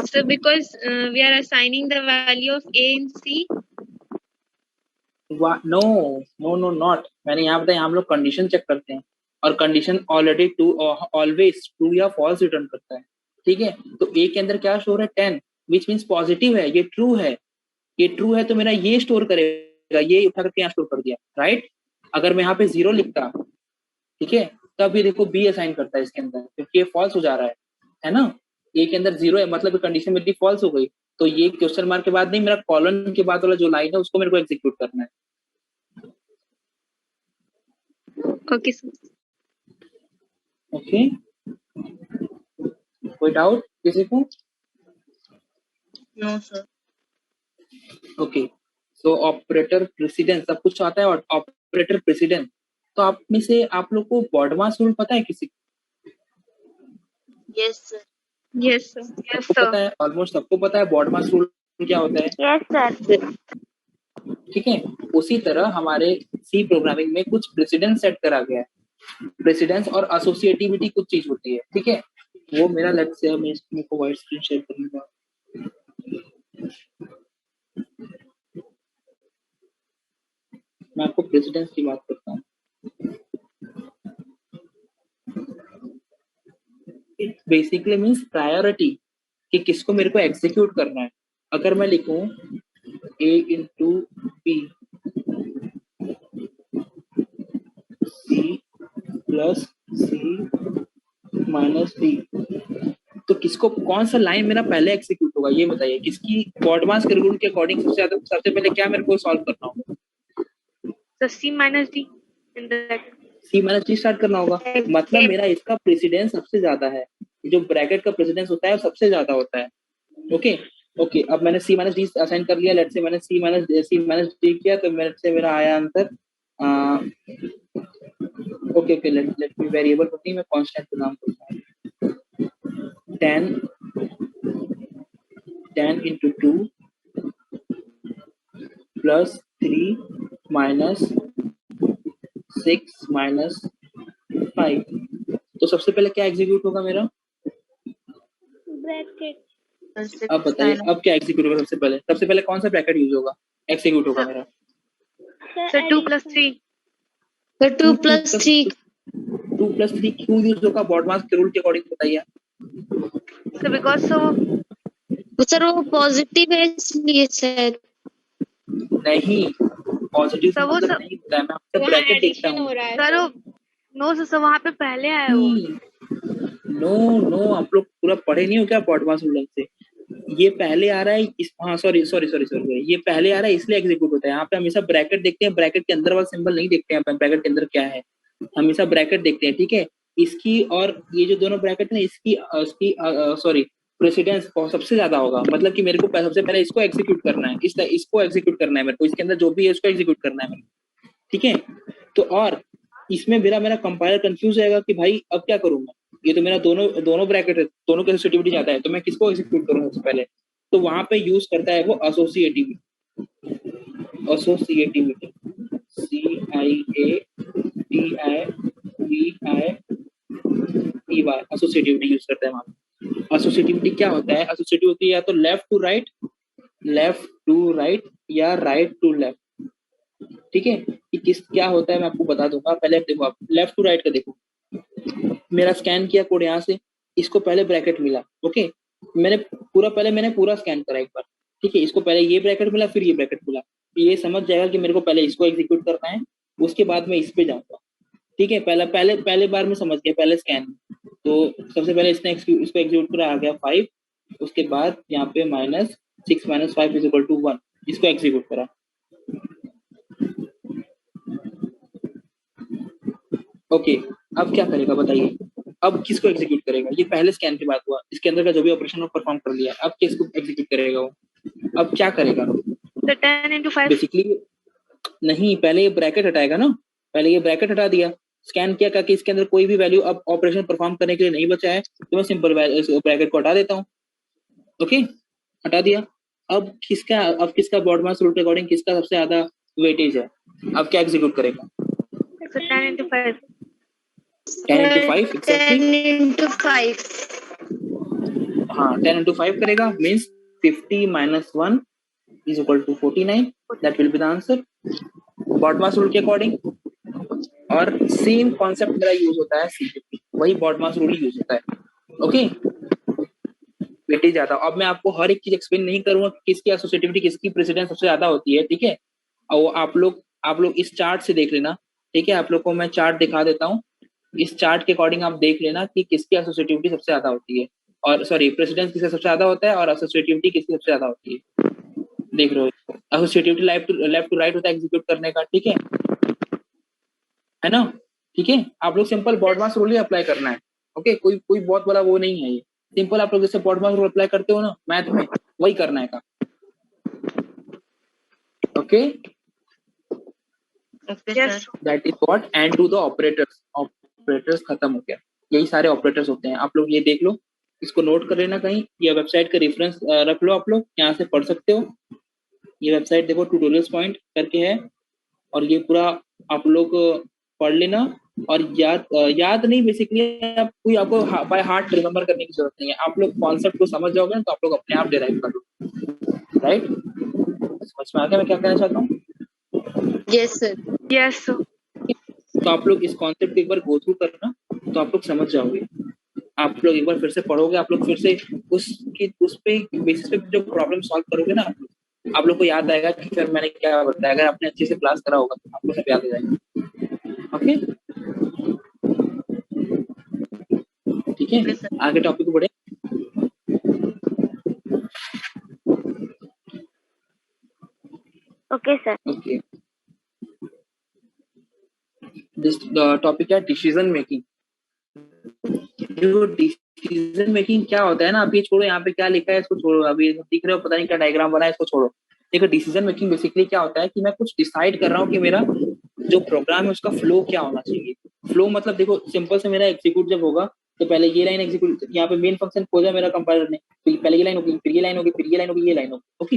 So because we are assigning the value of A and C. No not, मैंने यहाँ बताया हम लोग कंडीशन चेक करते हैं और condition already true, always true या फॉल्स रिटर्न करता है। ठीक है, तो ए के अंदर क्या स्टोर है 10, विच मीन्स पॉजिटिव है, ये ट्रू है, ये ट्रू है तो मेरा ये स्टोर करेगा, ये उठा करके यहाँ स्टोर कर दिया, राइट। अगर मैं यहाँ पे 0 लिखता, ठीक है, तब ये देखो बी असाइन करता है इसके अंदर, क्योंकि ये फॉल्स हो जा रहा है ना। ए के अंदर 0 है मतलब कंडीशन मेरी फॉल्स हो गई, तो ये क्वेश्चन मार्क के बाद नहीं, मेरा कॉलन के बाद वाला जो लाइन है उसको मेरे को एग्जीक्यूट करना है। Okay. Sir. ओके, कोई डाउट किसी को? No, sir. ओके, सो ऑपरेटर प्रेसिडेंस सब कुछ आता है, और ऑपरेटर प्रेसिडेंस, तो आप में से आप लोग को बॉडमास रूल पता है किसी को? Yes, sir. Yes, sir. सबको पता है, ऑलमोस्ट सबको पता है बॉडमास रूल क्या होता है, Yes, sir. ठीक है। उसी तरह हमारे सी प्रोग्रामिंग में कुछ प्रेसिडेंस सेट करा गया है, प्रेसिडेंस और एसोसिएटिविटी कुछ चीज होती है, ठीक है। वो मेरा लेट्स से मैं इसको वाइट स्क्रीन शेयर करूंगा, मैं आपको प्रेसिडेंस की बात करता हूँ। इट बेसिकली मीन्स प्रायोरिटी, कि किसको मेरे को एग्जीक्यूट करना है। अगर मैं लिखूं a into b c plus c minus d, तो किसको कौन सा लाइन मेरा पहले एग्जीक्यूट होगा ये बताइए। किसकी बॉडमास के रूल के अकॉर्डिंग सबसे पहले क्या मेरे को सॉल्व करना होगा? So C minus D in that. C minus d start करना होगा, मतलब मेरा इसका प्रेसिडेंस सबसे ज्यादा है, जो ब्रैकेट का प्रेसिडेंस होता है सबसे ज्यादा होता है। ओके, अब मैंने सी माइनस डी असाइन कर लिया, लेट से मैंने सी माइनस डी किया, तो मेरे से मेरा आया आंसर, ओके लेट मी वेरिएबल होती है, मैं कांस्टेंट का नाम करता हूँ, 10 into 2 plus 3 minus 6 minus 5, तो सबसे पहले क्या एग्जीक्यूट होगा मेरा? Bracket. अब बताइए अब क्या एग्जीक्यूट होगा? सबसे पहले कौन सा ब्रैकेट यूज होगा, एग्जीक्यूट होगा मेरा? So 2 plus 3. So 2 plus 3. 2 plus 3 क्यों यूज होगा बॉडमास के रूल के अकॉर्डिंग बताइए। So because सर वो पॉजिटिव है इसलिए सर। नहीं, पॉजिटिव तो वो सब नहीं होता है, मैं आपका ब्रैकेट देखता हूँ। सर नो सर वहाँ पे पहले आया वो। नो आप लोग पूरा पढ़े नहीं हो क्या बॉडमास रूल से? ये पहले आ रहा है इस, हाँ सॉरी, ये पहले आ रहा है इसलिए एग्जीक्यूट होता है। यहाँ पे हमेशा ब्रैकेट देखते हैं, ब्रैकेट के अंदर वाला सिंबल नहीं देखते हैं, ब्रैकेट के अंदर क्या है, हमेशा ब्रैकेट देखते हैं, ठीक है। इसकी और ये जो दोनों ब्रैकेट है इसकी सॉरी प्रेसिडेंस सबसे ज्यादा होगा, मतलब कि मेरे को सबसे पहले इसको एग्जीक्यूट करना है, इसको एग्जीक्यूट करना है मेरे को, इसके अंदर जो भी है उसको एग्जीक्यूट करना है मेरे को, ठीक है। तो और इसमें मेरा कंपाइलर कंफ्यूज रहेगा कि भाई अब क्या करूं मैं, ये तो मेरा दोनों ब्रैकेट है, दोनों की एसोसिएटिविटी जाता है, तो मैं किसको एग्जीक्यूट करूं सबसे पहले, तो वहां पे यूज करता है वो एसोसिएटिविटी, CIATIVI एसोसिएटिविटी यूज करता है वहां पे। एसोसिएटिविटी क्या होता है, एसोसिएटिविटी या तो लेफ्ट टू राइट या राइट टू लेफ्ट, ठीक है। कि क्या होता है मैं आपको बता दूंगा, पहले देखो आप लेफ्ट टू राइट का देखो, मेरा स्कैन किया कोड यहाँ से, इसको पहले ब्रैकेट मिला, ओके, मैंने पूरा स्कैन करा एक बार, ठीक है, इसको पहले ये ब्रैकेट मिला फिर ये ब्रैकेट मिला, ये समझ जाएगा कि मेरे को पहले इसको एग्जीक्यूट करना है, उसके बाद मैं इस पे जाऊंगा, ठीक है। पहले बार में समझ गया, पहले स्कैन, तो सबसे पहले इसको एग्जीक्यूट करा, आ गया 5, उसके बाद यहाँ पे -6 - 5 = 1, इसको एग्जीक्यूट करा, ओके। अब क्या करेगा बताइए, अब किसको एग्जीक्यूट करेगा, ये पहले स्कैन के बाद हुआ, इसके अंदर का जो भी ऑपरेशन वो परफॉर्म कर लिया, अब किसको एग्जीक्यूट करेगा वो, अब क्या करेगा, तो 10 × 5 बेसिकली नहीं, पहले ये ब्रैकेट हटाएगा ना, पहले ये ब्रैकेट हटा दिया, स्कैन किया कि इसके अंदर कोई भी वैल्यू अब ऑपरेशन परफॉर्म करने के लिए नहीं बचा है, तो मैं सिंपल ब्रैकेट को हटा देता हूँ, ओके, हटा दिया। अब किसका बॉड मास रूल के अकॉर्डिंग किसका सबसे ज्यादा वेटेज है, अब क्या एग्जीक्यूट करेगा, so 10 × 5 10 × 5 exactly? 10 × 5 हाँ 10 × 5 करेगा, means 50 - 1 = 49, that will be the answer, BODMAS rule के अकॉर्डिंग। और सेम कॉन्सेप्ट मेरा यूज होता है CPP, वही बॉड मास रूल यूज होता है, ओके। वेटेज ज्यादा, अब मैं आपको हर एक चीज एक्सप्लेन नहीं करूंगा किसकी एसोसिएटिविटी किसकी प्रेसिडेंस सबसे ज्यादा होती है, ठीक है। और आप लोग इस चार्ट से देख लेना, ठीक है, आप लोग को मैं चार्ट दिखा देता हूँ, इस चार्ट के अकॉर्डिंग आप देख लेना कि किसकी एसोसिएटिविटी सबसे ज्यादा होती है, और सॉरी प्रेसिडेंस किसका सबसे ज्यादा होता है और एसोसिएटिविटी किसकी सबसे ज्यादा होती है, देख रहे हो, एसोसिएटिविटी लेफ्ट टू राइट होता है एग्जीक्यूट करने का, ठीक है ना, ठीक है। आप लोग सिंपल बॉड मास रूल ही अप्लाई करना है, ओके, कोई बहुत बड़ा वो नहीं है, ये सिंपल आप लोग जैसे बॉड मास रूल अप्लाई करते हो ना मैथ में, वही करना है का, okay. yes that is what and to the operators खत्म हो गया, यही सारे ऑपरेटर्स होते हैं, आप लोग ये देख लो, इसको नोट कर लेना कहीं, ये वेबसाइट का रेफरेंस रख लो, आप लोग यहाँ से पढ़ सकते हो, ये वेबसाइट देखो ट्यूटोरियल्स पॉइंट करके है, और ये पूरा आप लोग पढ़ लेना, और याद नहीं, बेसिकली आपको बाय हार्ट रिमेम्बर करने की जरूरत नहीं है, आप लोग कॉन्सेप्ट को समझ जाओगे तो आप लोग अपने आप डिराइव कर लो, राइट। समझ में आ गया मैं क्या कहना चाहता हूँ, yes sir yes sir तो आप लोग इस कॉन्सेप्ट को एक बार गो थ्रू करना, तो आप लोग समझ जाओगे, आप लोग एक बार फिर से पढ़ोगे, आप लोग फिर से उस पे बेसिस पे जो प्रॉब्लम सॉल्व करोगे ना, आप लोग को याद आएगा कि फिर मैंने क्या बताया, अगर आपने अच्छे से क्लास करा होगा तो आपको सब याद हो जाएगा, ओके, ठीक है। आगे टॉपिक को बढ़े, Okay, sir. Okay, this topic है डिसीजन मेकिंग। जो डिसीजन मेकिंग क्या होता है ना, आप ये छोड़ो, यहाँ पे क्या लिखा है इसको छोड़ो, अभी दिख रहे हो पता नहीं क्या डायग्राम बना है, इसको छोड़ो। देखो डिसीजन मेकिंग बेसिकली क्या होता है कि मैं कुछ डिसाइड कर रहा हूँ कि मेरा जो प्रोग्राम है उसका फ्लो क्या होना चाहिए। फ्लो मतलब देखो सिंपल से, मेरा एग्जीक्यूट जब होगा तो पहले ये लाइन एग्जीक्यूट, यहाँ पे मेन फंक्शन खोजा मेरा कंपाइलर ने, तो पहले ये लाइन होगी, फिर ये लाइन होगी, फिर ये लाइन होगी, ये लाइन होगी, ओके।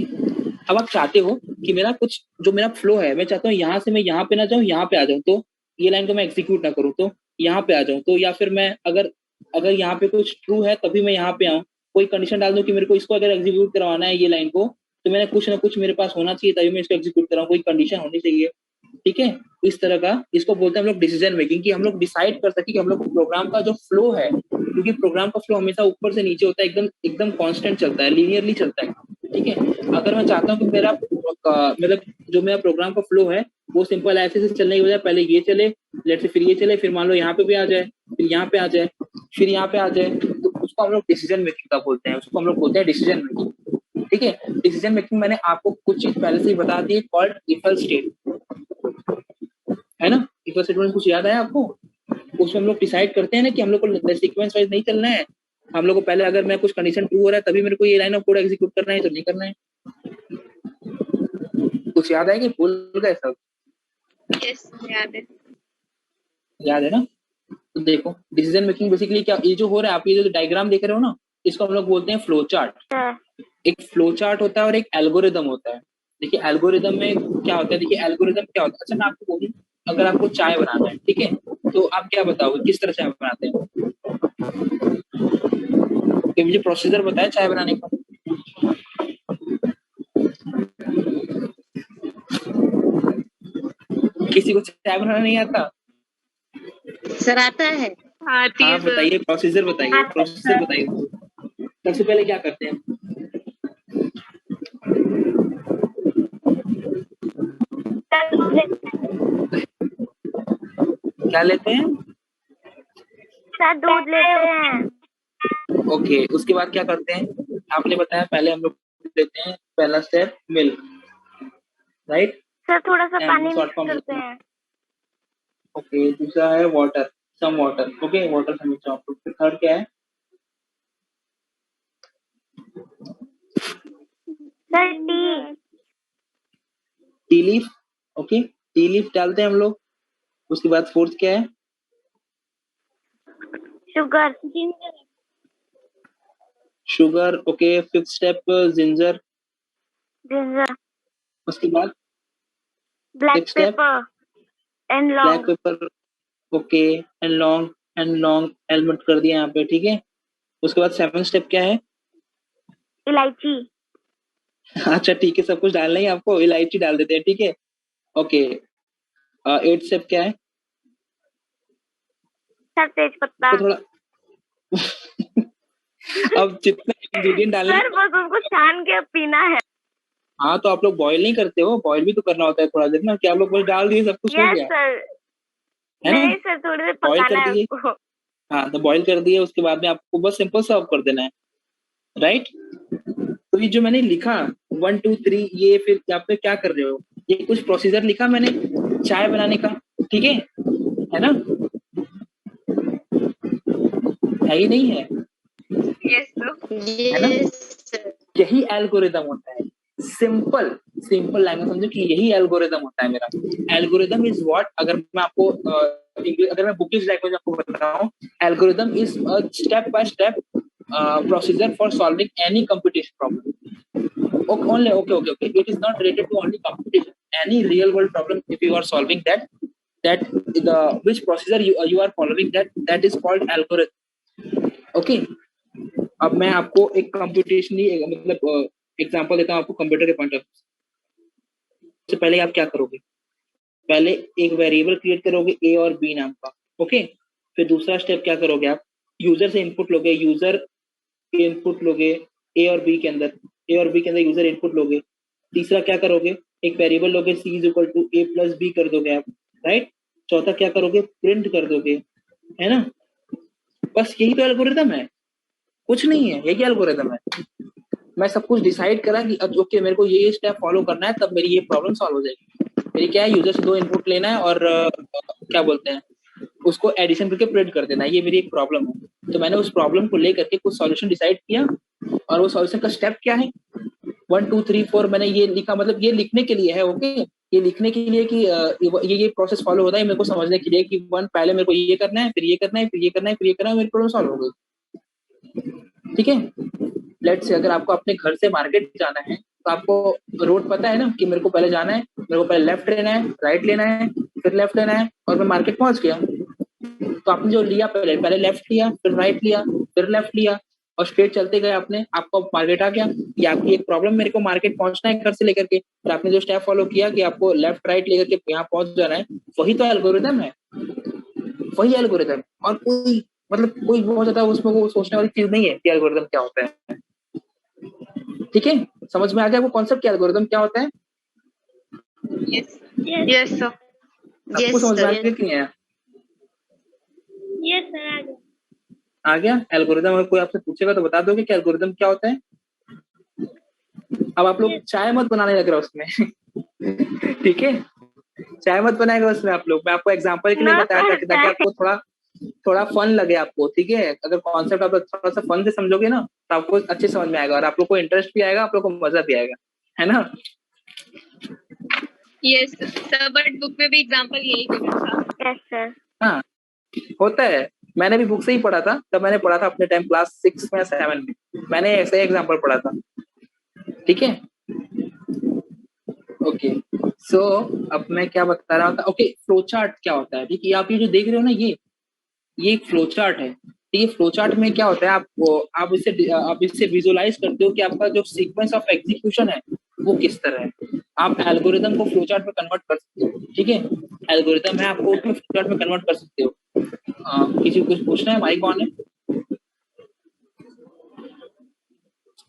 अब आप चाहते हो कि मेरा कुछ जो मेरा फ्लो है, मैं चाहता हूँ यहाँ से मैं यहाँ पे ना जाऊँ, यहाँ पे आ जाऊँ, तो ये लाइन को मैं एग्जीक्यूट ना करूँ, तो यहाँ पे आ जाऊँ, तो या फिर मैं अगर यहाँ पे कुछ ट्रू है तभी मैं यहाँ पे आऊँ, कोई कंडीशन डाल दूं कि मेरे को इसको अगर एग्जीक्यूट करवाना है ये लाइन को, तो मैंने कुछ ना कुछ मेरे पास होना चाहिए तभी मैं इसको एग्जीक्यूट कराऊं, कोई कंडीशन होनी चाहिए, ठीक है। इस तरह का इसको बोलते हैं हम लोग डिसीजन मेकिंग, कि हम लोग डिसाइड कर सके कि हम लोग प्रोग्राम का जो फ्लो है, क्योंकि प्रोग्राम का फ्लो हमेशा ऊपर से नीचे होता है, एकदम कांस्टेंट चलता है, लीनियरली चलता है, ठीक है। अगर मैं चाहता हूँ कि मेरा मतलब जो मेरा प्रोग्राम का फ्लो है वो सिंपल ऐसे से चलने की बजाय पहले ये चले, लेट से फिर ये चले, फिर मान लो यहाँ पे भी आ जाए, फिर यहाँ पे आ जाए, फिर यहाँ पे आ जाए, तो उसको हम लोग डिसीजन मेकिंग का बोलते हैं, उसको हम लोग बोलते हैं डिसीजन मेकिंग, ठीक है। डिसीजन मेकिंग मैंने आपको कुछ चीज पहले से ही बता दी, कॉल्ड इफ एल्स स्टेट, है ना। इफ एल्स स्टेटमेंट कुछ याद आया आपको, उसमें हम लोग डिसाइड करते हैं ना कि हम लोग को सीक्वेंस वाइज नहीं चलना है, हम लोग को पहले अगर मैं कुछ कंडीशन ट्रू हो रहा है तभी मेरे को ये लाइन ऑफ कोड एग्जीक्यूट करना है, तो नहीं करना है। कुछ याद है कि भूल गए सब? यस याद है। याद है ना? तो देखो डिसीजन मेकिंग बेसिकली क्या, ये जो हो रहा है आप ये जो डायग्राम देख रहे हो ना, इसको हम लोग बोलते हैं फ्लो चार्ट। सर एक फ्लो चार्ट होता है और एक एल्गोरिदम होता है। देखिए एल्गोरिदम में क्या होता है, देखिए एल्गोरिदम क्या होता है। अच्छा मैं आपको बोलूं, अगर आपको चाय बनाना है, ठीक है, तो आप क्या बताओगे किस तरह चाय बनाते हैं? कि मुझे प्रोसीजर बताया चाय बनाने का। किसी को चाय बनाना नहीं आता? सर आता है। आती हाँ है सर। बताइए, प्रोसीजर बताइए, प्रोसीजर बताइए। सबसे पहले क्या करते हैं? सर दूध लेते हैं। क्या लेते हैं? सर दूध लेते हैं। ओके, उसके बाद क्या करते हैं? आपने बताया पहले हम लोग लेते हैं, पहला स्टेप मिल्क, राइट? सर थोड़ा सा And पानी short मिक्स form करते हैं। ओके, दूसरा है water, some water, okay, water से मिक्स आप लोग। थर्ड क्या है? Sir tea. Tea leaf, okay, tea leaf डालते हैं हम लोग। उसके बाद फोर्थ क्या है? Sugar. Sugar, okay. Fifth step ginger. Ginger. उसके बाद black Sixth step? Pepper and black लॉन्ग। पेपर, ओके, एंड लॉन्ग एलिमेंट कर दिया यहाँ पे, ठीक है। उसके बाद सेवन स्टेप क्या है? इलायची। अच्छा ठीक है, सब कुछ डालना ही है आपको, इलायची डाल देते हैं, ठीक है, ओके। एट स्टेप क्या है? सर तेज पत्ता। तो थोड़ा अब जितने इंग्रेडिएंट डालने, सर बस उसको छान के पीना है। हाँ तो आप लोग बॉईल नहीं करते हो? बॉईल भी तो करना होता है थोड़ा देर ना, कि आप लोग बस डाल दिए सब कुछ हो यस गया, सर। है ना? नहीं सर थोड़ी देर बॉईल पकाना कर है दिए, उसको। हाँ तो बॉईल कर दिए, उसके बाद में आपको बस सिंपल सर्व कर देना है, राइट? तो ये जो मैंने लिखा 1 2 3, ये फिर आप पे क्या कर रहे हो, ये कुछ प्रोसीजर लिखा मैंने चाय बनाने का, ठीक है ना? है ही नहीं है? Yes sir. है ना? Yes sir. यही एल्गोरिदम होता है। सिंपल लैंग्वेज समझो कि यही एल्गोरिदम होता है मेरा। एल्गोरिदम इज व्हाट, अगर मैं आपको अगर मैं बुकिश लैंग्वेज आपको बताऊं, algorithm is step by step procedure for solving any computation problem. Okay. It is not related to only computation. Any real world problem, if you are solving that the which procedure you are following, that is called algorithm. Okay. अब मैं आपको एक computationally मतलब example देता हूँ आपको computer के point of view से। पहले आप क्या करोगे? पहले एक वेरिएबल क्रिएट करोगे ए और बी नाम का, ओके। फिर दूसरा स्टेप क्या करोगे आप? यूजर से इनपुट लोगे, यूजर इनपुट लोगे ए और बी के अंदर, ए और बी के अंदर यूजर इनपुट लोगे। तीसरा क्या करोगे? एक वेरिएबल लोगे C is equal to A plus B कर दोगे आप, राइट? चौथा क्या करोगे? प्रिंट कर दोगे, है ना? बस यही तो एल्गोरिदम है, कुछ नहीं है, यही एल्गोरिदम है। मैं सब कुछ डिसाइड करा कि अब ओके मेरे को ये स्टेप फॉलो करना है, तब मेरी ये प्रॉब्लम सॉल्व हो जाएगी। मेरी क्या है, यूजर से 2 इनपुट लेना है और क्या बोलते हैं उसको एडिशन करके प्रिंट कर देना है, ये मेरी एक प्रॉब्लम है। तो मैंने उस प्रॉब्लम को लेकर के कुछ सॉल्यूशन डिसाइड किया, और वो सॉल्यूशन का स्टेप क्या है 1 2 3 4 मैंने ये लिखा, मतलब ये लिखने के लिए है, ओके। ये लिखने के लिए कि ये प्रोसेस फॉलो होता है मेरे को समझने के लिए कि पहले मेरे को ये करना है, फिर ये करना है, फिर ये करना है, फिर ये करना है, मेरी प्रॉब्लम सॉल्व हो गई, ठीक है। लेट्स से अगर आपको अपने घर से मार्केट जाना है तो आपको रोड पता है ना कि मेरे को पहले जाना है, मेरे को पहले लेफ्ट लेना है, राइट लेना है, फिर लेफ्ट लेना है, और मैं मार्केट पहुंच गया। तो आपने जो लिया पहले लेफ्ट लिया, फिर राइट लिया, फिर लेफ्ट लिया, और स्ट्रेट चलते गए आपने, आपको मार्केट आ गया। ये आपकी एक प्रॉब्लम, मेरे को मार्केट पहुंचना है घर से लेकर के, फिर आपने जो स्टेप फॉलो किया कि आपको लेफ्ट राइट लेकर के यहाँ पहुंच जाना है, वही तो एल्गोरिदम है, वही एल्गोरिदम। और कोई मतलब कोई बहुत ज्यादा उसमें वो सोचने वाली चीज नहीं है कि एल्गोरिदम क्या होता है, ठीक है। समझ में आ गया वो कॉन्सेप्ट कि एल्गोरिदम क्या होता है? Yes yes sir. सबको समझ में आ गया कि नहीं आया? यस सर आ गया। आ गया एल्गोरिदम। अगर कोई आपसे पूछेगा तो बता दोगे कि एल्गोरिदम क्या होता है? अब आप लोग चाय मत बनाने लग रहा उसमें ठीक है, चाय मत बनाएगा उसमें आप लोग। मैं आपको एग्जांपल के लिए बताया था ताकि आपको थोड़ा थोड़ा फन लगे आपको, ठीक है। अगर कॉन्सेप्ट आप थोड़ा सा फन से समझोगे ना तो आपको अच्छे समझ में आएगा और आप लोग को इंटरेस्ट भी आएगा, आप लोग को मजा भी आएगा, है ना। यस सर, बट बुक में भी एग्जांपल यही दिया था। Yes sir. हाँ होता है, मैंने भी बुक से ही पढ़ा था। तब मैंने पढ़ा था अपने टाइम क्लास 6 में 7 में, मैंने ऐसे एग्जाम्पल पढ़ा था, ठीक है। ओके सो अब मैं क्या बता रहा था, ओके फ्लो चार्ट क्या होता है, ठीक है। आप ये जो देख रहे हो ना, ये एक फ्लो चार्ट है, ठीक है। फ्लो चार्ट में क्या होता है, आप इससे विजुअलाइज करते हो कि आपका जो सीक्वेंस ऑफ एग्जीक्यूशन है वो किस तरह है। आप एल्गोरिदम को फ्लो चार्ट में कन्वर्ट कर सकते हो, ठीक है। एल्गोरिदम है, आपको फ्लो चार्ट में कन्वर्ट कर सकते हो। किसी को कुछ पूछना है, माइक ऑन है।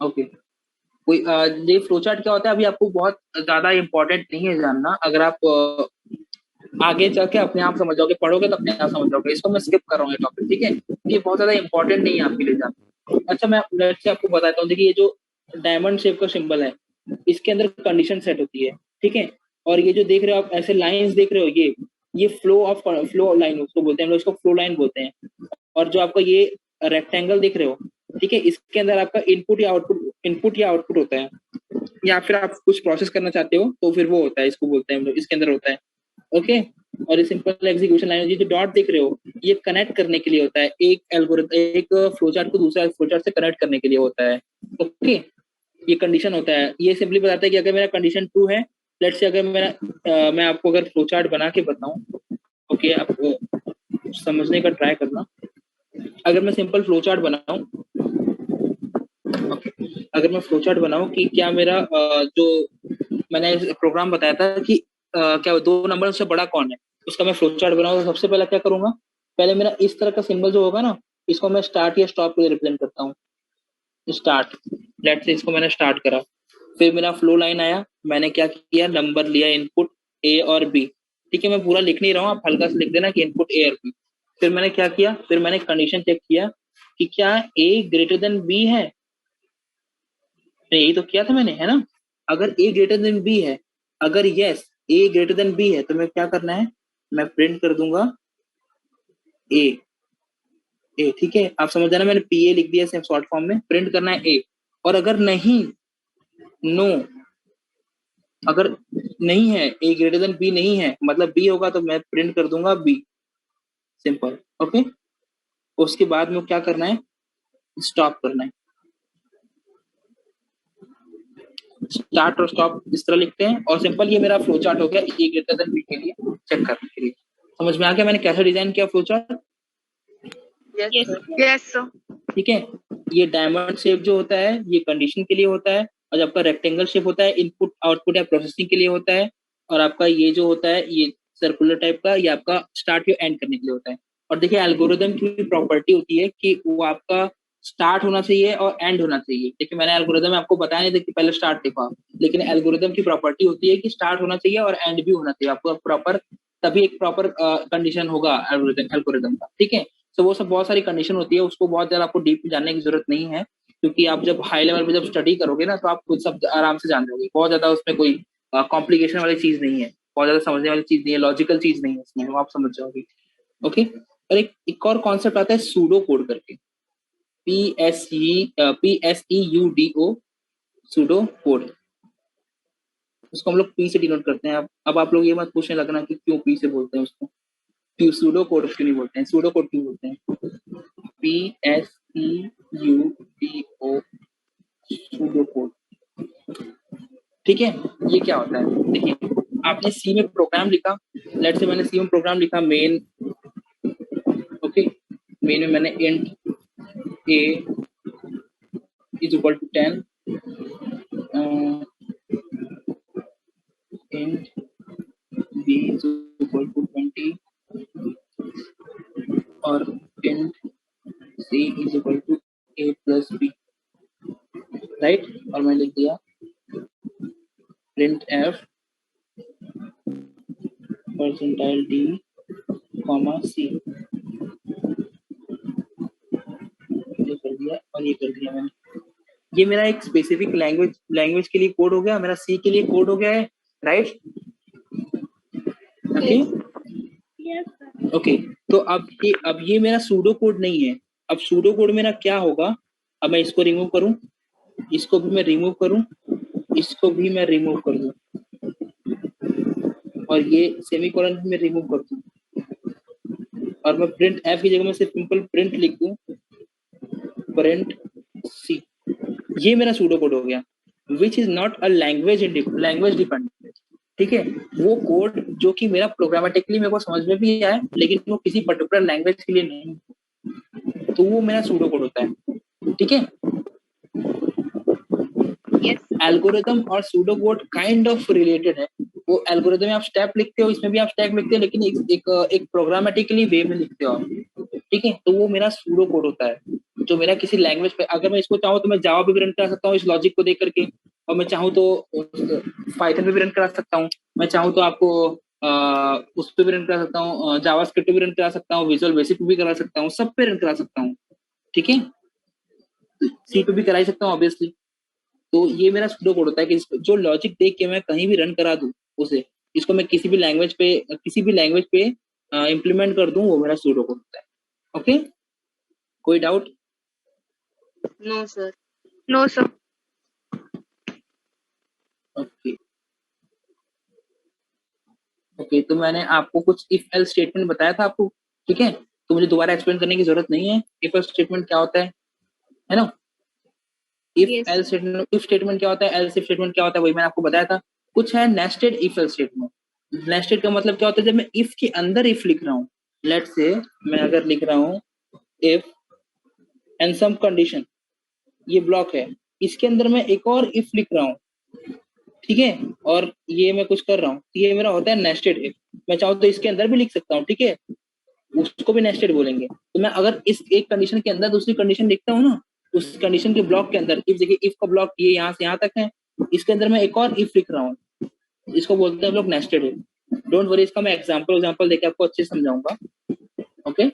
ओके कोई ये फ्लो चार्ट क्या होता है अभी आपको बहुत ज्यादा इंपॉर्टेंट नहीं है जानना। अगर आप आगे चल के अपने आप समझ जाओगे, पढ़ोगे तो अपने आप समझ जाओगे। इसको मैं स्किप कर रहा हूँ ये टॉपिक, ठीक है। ये बहुत ज्यादा इंपॉर्टेंट नहीं है आपके लिए जानना। अच्छा मैं से आपको बताता हूँ, देखिए ये जो डायमंड शेप का सिंबल है इसके अंदर कंडीशन सेट होती है, ठीक है। और ये जो देख रहे हो आप ऐसे लाइंस देख रहे हो, ये फ्लो लाइन उसको बोलते हैं, हम लोग इसको फ्लो लाइन बोलते हैं। और जो आपका ये रेक्टेंगल देख रहे हो, ठीक है, इसके अंदर आपका इनपुट या आउटपुट होता है, या फिर आप कुछ प्रोसेस करना चाहते हो तो फिर वो होता है, इसको बोलते हैं हम लोग, इसके अंदर होता है, ओके। और ये सिंपल एग्जीक्यूशन लाइन, ये जो डॉट देख रहे हो ये कनेक्ट करने के लिए होता है, एक फ्लोचार्ट को दूसरा फ्लोचार्ट से कनेक्ट करने के लिए होता है, ओके। ये कंडीशन होता है, ये सिंपली बताता है कि अगर मेरा कंडीशन ट्रू है, लेट्स से अगर मैं आपको अगर फ्लोचार्ट बना के बताऊं, ओके, आप समझने का ट्राई करना। अगर मैं सिंपल फ्लोचार्ट बनाऊं, ओके, अगर मैं फ्लोचार्ट बनाऊं कि क्या मेरा जो मैंने प्रोग्राम बताया था कि क्या 2 नंबर से बड़ा कौन है, उसका मैं फ्लोचार्ट बनाऊं तो सबसे पहले क्या करूंगा, पहले मेरा इस तरह का सिंबल जो होगा ना, इसको मैं स्टार्ट या स्टॉप के लिए रिप्रेजेंट करता हूँ। स्टार्ट, लेट्स से इसको मैंने स्टार्ट करा, फिर मेरा फ्लो लाइन आया, मैंने क्या किया, नंबर लिया इनपुट ए और बी, ठीक है। मैं पूरा लिख नहीं रहा हूँ, आप हल्का से लिख देना कि इनपुट ए और बी। फिर मैंने क्या किया, फिर मैंने कंडीशन चेक किया कि क्या ए ग्रेटर देन बी है, यही तो किया था मैंने, है ना। अगर ए ग्रेटर देन बी है, अगर यस ए ग्रेटर देन बी है तो मैं क्या करना है, मैं प्रिंट कर दूंगा ए, ठीक है। आप समझ जाना, मैंने पी ए लिख दिया शॉर्ट फॉर्म में, प्रिंट करना है ए। और अगर नहीं, नो, अगर नहीं है, ए ग्रेटर देन बी नहीं है, मतलब बी होगा तो मैं प्रिंट कर दूंगा बी, सिंपल, ओके। उसके बाद में क्या करना है, स्टॉप करना है। स्टार्ट और स्टॉप इस तरह लिखते हैं और सिंपल ये मेरा फ्लो चार्ट हो गया ए ग्रेटर देन बी के लिए चेक करने के लिए। समझ में आ गया मैंने कैसे डिजाइन किया फ्लो चार्ट? Yes sir. ठीक है, ये डायमंड शेप जो होता है ये कंडीशन के लिए होता है, और आपका रेक्टेंगल शेप होता है इनपुट आउटपुट या प्रोसेसिंग के लिए होता है, और आपका ये जो होता है ये सर्कुलर टाइप का, ये आपका स्टार्ट या एंड करने के लिए होता है। और देखिए एल्गोरिदम की प्रॉपर्टी होती है कि वो आपका स्टार्ट होना चाहिए और एंड होना चाहिए। देखिए मैंने एल्गोरिदम आपको बताया नहीं था कि पहले स्टार्ट लिखा, लेकिन एल्गोरिदम की प्रॉपर्टी होती है कि स्टार्ट होना चाहिए और एंड भी होना चाहिए, आपको प्रॉपर, तभी एक प्रॉपर कंडीशन होगा एल्गोरिदम का, ठीक है। तो वो सब बहुत सारी कंडीशन होती है, उसको बहुत ज्यादा आपको डीप जानने की जरूरत नहीं है, क्योंकि आप जब हाई लेवल पे जब स्टडी करोगे ना तो आप खुद सब आराम से जान लोगे, बहुत ज्यादा उसमें कोई कॉम्प्लिकेशन वाली चीज नहीं है, बहुत ज्यादा समझने वाली चीज नहीं है, लॉजिकल चीज नहीं है इसमें, वो आप समझ जाओगे, ओके। और एक और कॉन्सेप्ट आता है सूडो कोड करके, PSEUDO, सूडो कोड, उसको हम लोग पी से डिनोट करते हैं। अब आप लोग ये मत पूछने लगना कि क्यों पी से बोलते हैं उसको, क्यों सूडो कोड क्यों नहीं बोलते हैं, सूडो कोड क्यों बोलते हैं, PSEUDO, सूडो कोड, ठीक है। ये क्या होता है, देखिए आपने सी में प्रोग्राम लिखा, लेट्स से मैंने सी में प्रोग्राम लिखा मेन, ओके, मेन में मैंने int a is equal to 10, int b is equal to 20 और int c is equal to a plus b, right. और मैं लिख दिया printf percentile d comma c, ये कर दिया और ये कर दिया मैंने। ये मेरा एक स्पेसिफिक लैंग्वेज के लिए कोड हो गया, मेरा सी के लिए कोड हो गया है, राइट, ओके ओके। तो अब ये मेरा सूडो कोड नहीं है। अब सूडो कोड मेरा क्या होगा, अब मैं इसको रिमूव करूं, इसको भी मैं रिमूव करूं, इसको भी मैं रिमूव कर दूं, और ये सेमीकोलन भी मैं रिमूव कर दूं, और मैं प्रिंट एफ की जगह में सिर्फ सिंपल प्रिंट लिख दूं, प्रिंट सी। ये मेरा सूडो कोड हो गया, which is not a language dependent. ठीक है, वो कोड जो कि मेरा प्रोग्रामेटिकली मेरे को समझ में भी आए, लेकिन वो किसी पर्टिकुलर लैंग्वेज के लिए नहीं, तो वो मेरा सूडो कोड होता है। ठीक है, Yes. एल्गोरिथम और pseudo code kind of related है। वो एल्गोरिथम में आप स्टेप लिखते हो, इसमें भी आप स्टेप लिखते हो, लेकिन एक प्रोग्रामेटिकली वे में लिखते हो आप। ठीक है, तो वो मेरा सूडो कोड होता है, जो मेरा किसी लैंग्वेज पे, अगर मैं इसको चाहूँ तो मैं जावा पे भी रन करा सकता हूँ इस लॉजिक को देख करके, और मैं चाहूँ तो पाइथन पे भी रन करा सकता हूँ, मैं चाहूँ तो आपको उस पे भी रन करा सकता हूँ, जावास्क्रिप्ट पे भी रन करा सकता हूँ, विजुअल बेसिक पे भी करा सकता हूँ, सब पे रन करा सकता हूँ। ठीक है, सी पे भी करा ही सकता हूँ ऑब्वियसली। तो ये मेरा सूडो कोड होता है कि जो लॉजिक देख के मैं कहीं भी रन करा दूं उसे, इसको मैं किसी भी लैंग्वेज पे इम्प्लीमेंट कर दूं, वो मेरा सूडो कोड होता है। ओके, कोई doubt? No, sir. No, sir. Okay okay, तो मैंने आपको कुछ इफ एल्स स्टेटमेंट बताया था आपको। ठीक है, तो मुझे दोबारा एक्सप्लेन करने की जरूरत नहीं है इफ एल्स स्टेटमेंट क्या होता है ना। If Yes. Else statement, if statement क्या होता है, एल्स इफ स्टेटमेंट क्या होता है, वही मैंने आपको बताया था। कुछ है nested if else statement. Nested का मतलब क्या होता है, जब मैं इफ के अंदर इफ लिख रहा हूँ, लेट्स से मैं अगर लिख रहा हूँ इफ एंड सम कंडीशन, ये ब्लॉक है, इसके अंदर मैं एक और इफ लिख रहा हूँ। ठीक है, और ये मैं कुछ कर रहा हूँ, ये मेरा होता है नेस्टेड इफ। मैं चाहूँ तो इसके अंदर भी लिख सकता हूँ। ठीक है, उसको भी नेस्टेड बोलेंगे। तो मैं अगर इस एक कंडीशन के अंदर दूसरी कंडीशन लिखता हूँ ना, उस कंडीशन के ब्लॉक के अंदर, इफ देखिए इफ का ब्लॉक ये यहाँ से यहाँ तक है, इसके अंदर मैं एक और इफ लिख रहा हूँ, इसको बोलते हैं हम लोग नेस्टेड इफ। डोंट वरी, इसका मैं एग्जांपल देके आपको अच्छे से समझाऊंगा। ओके।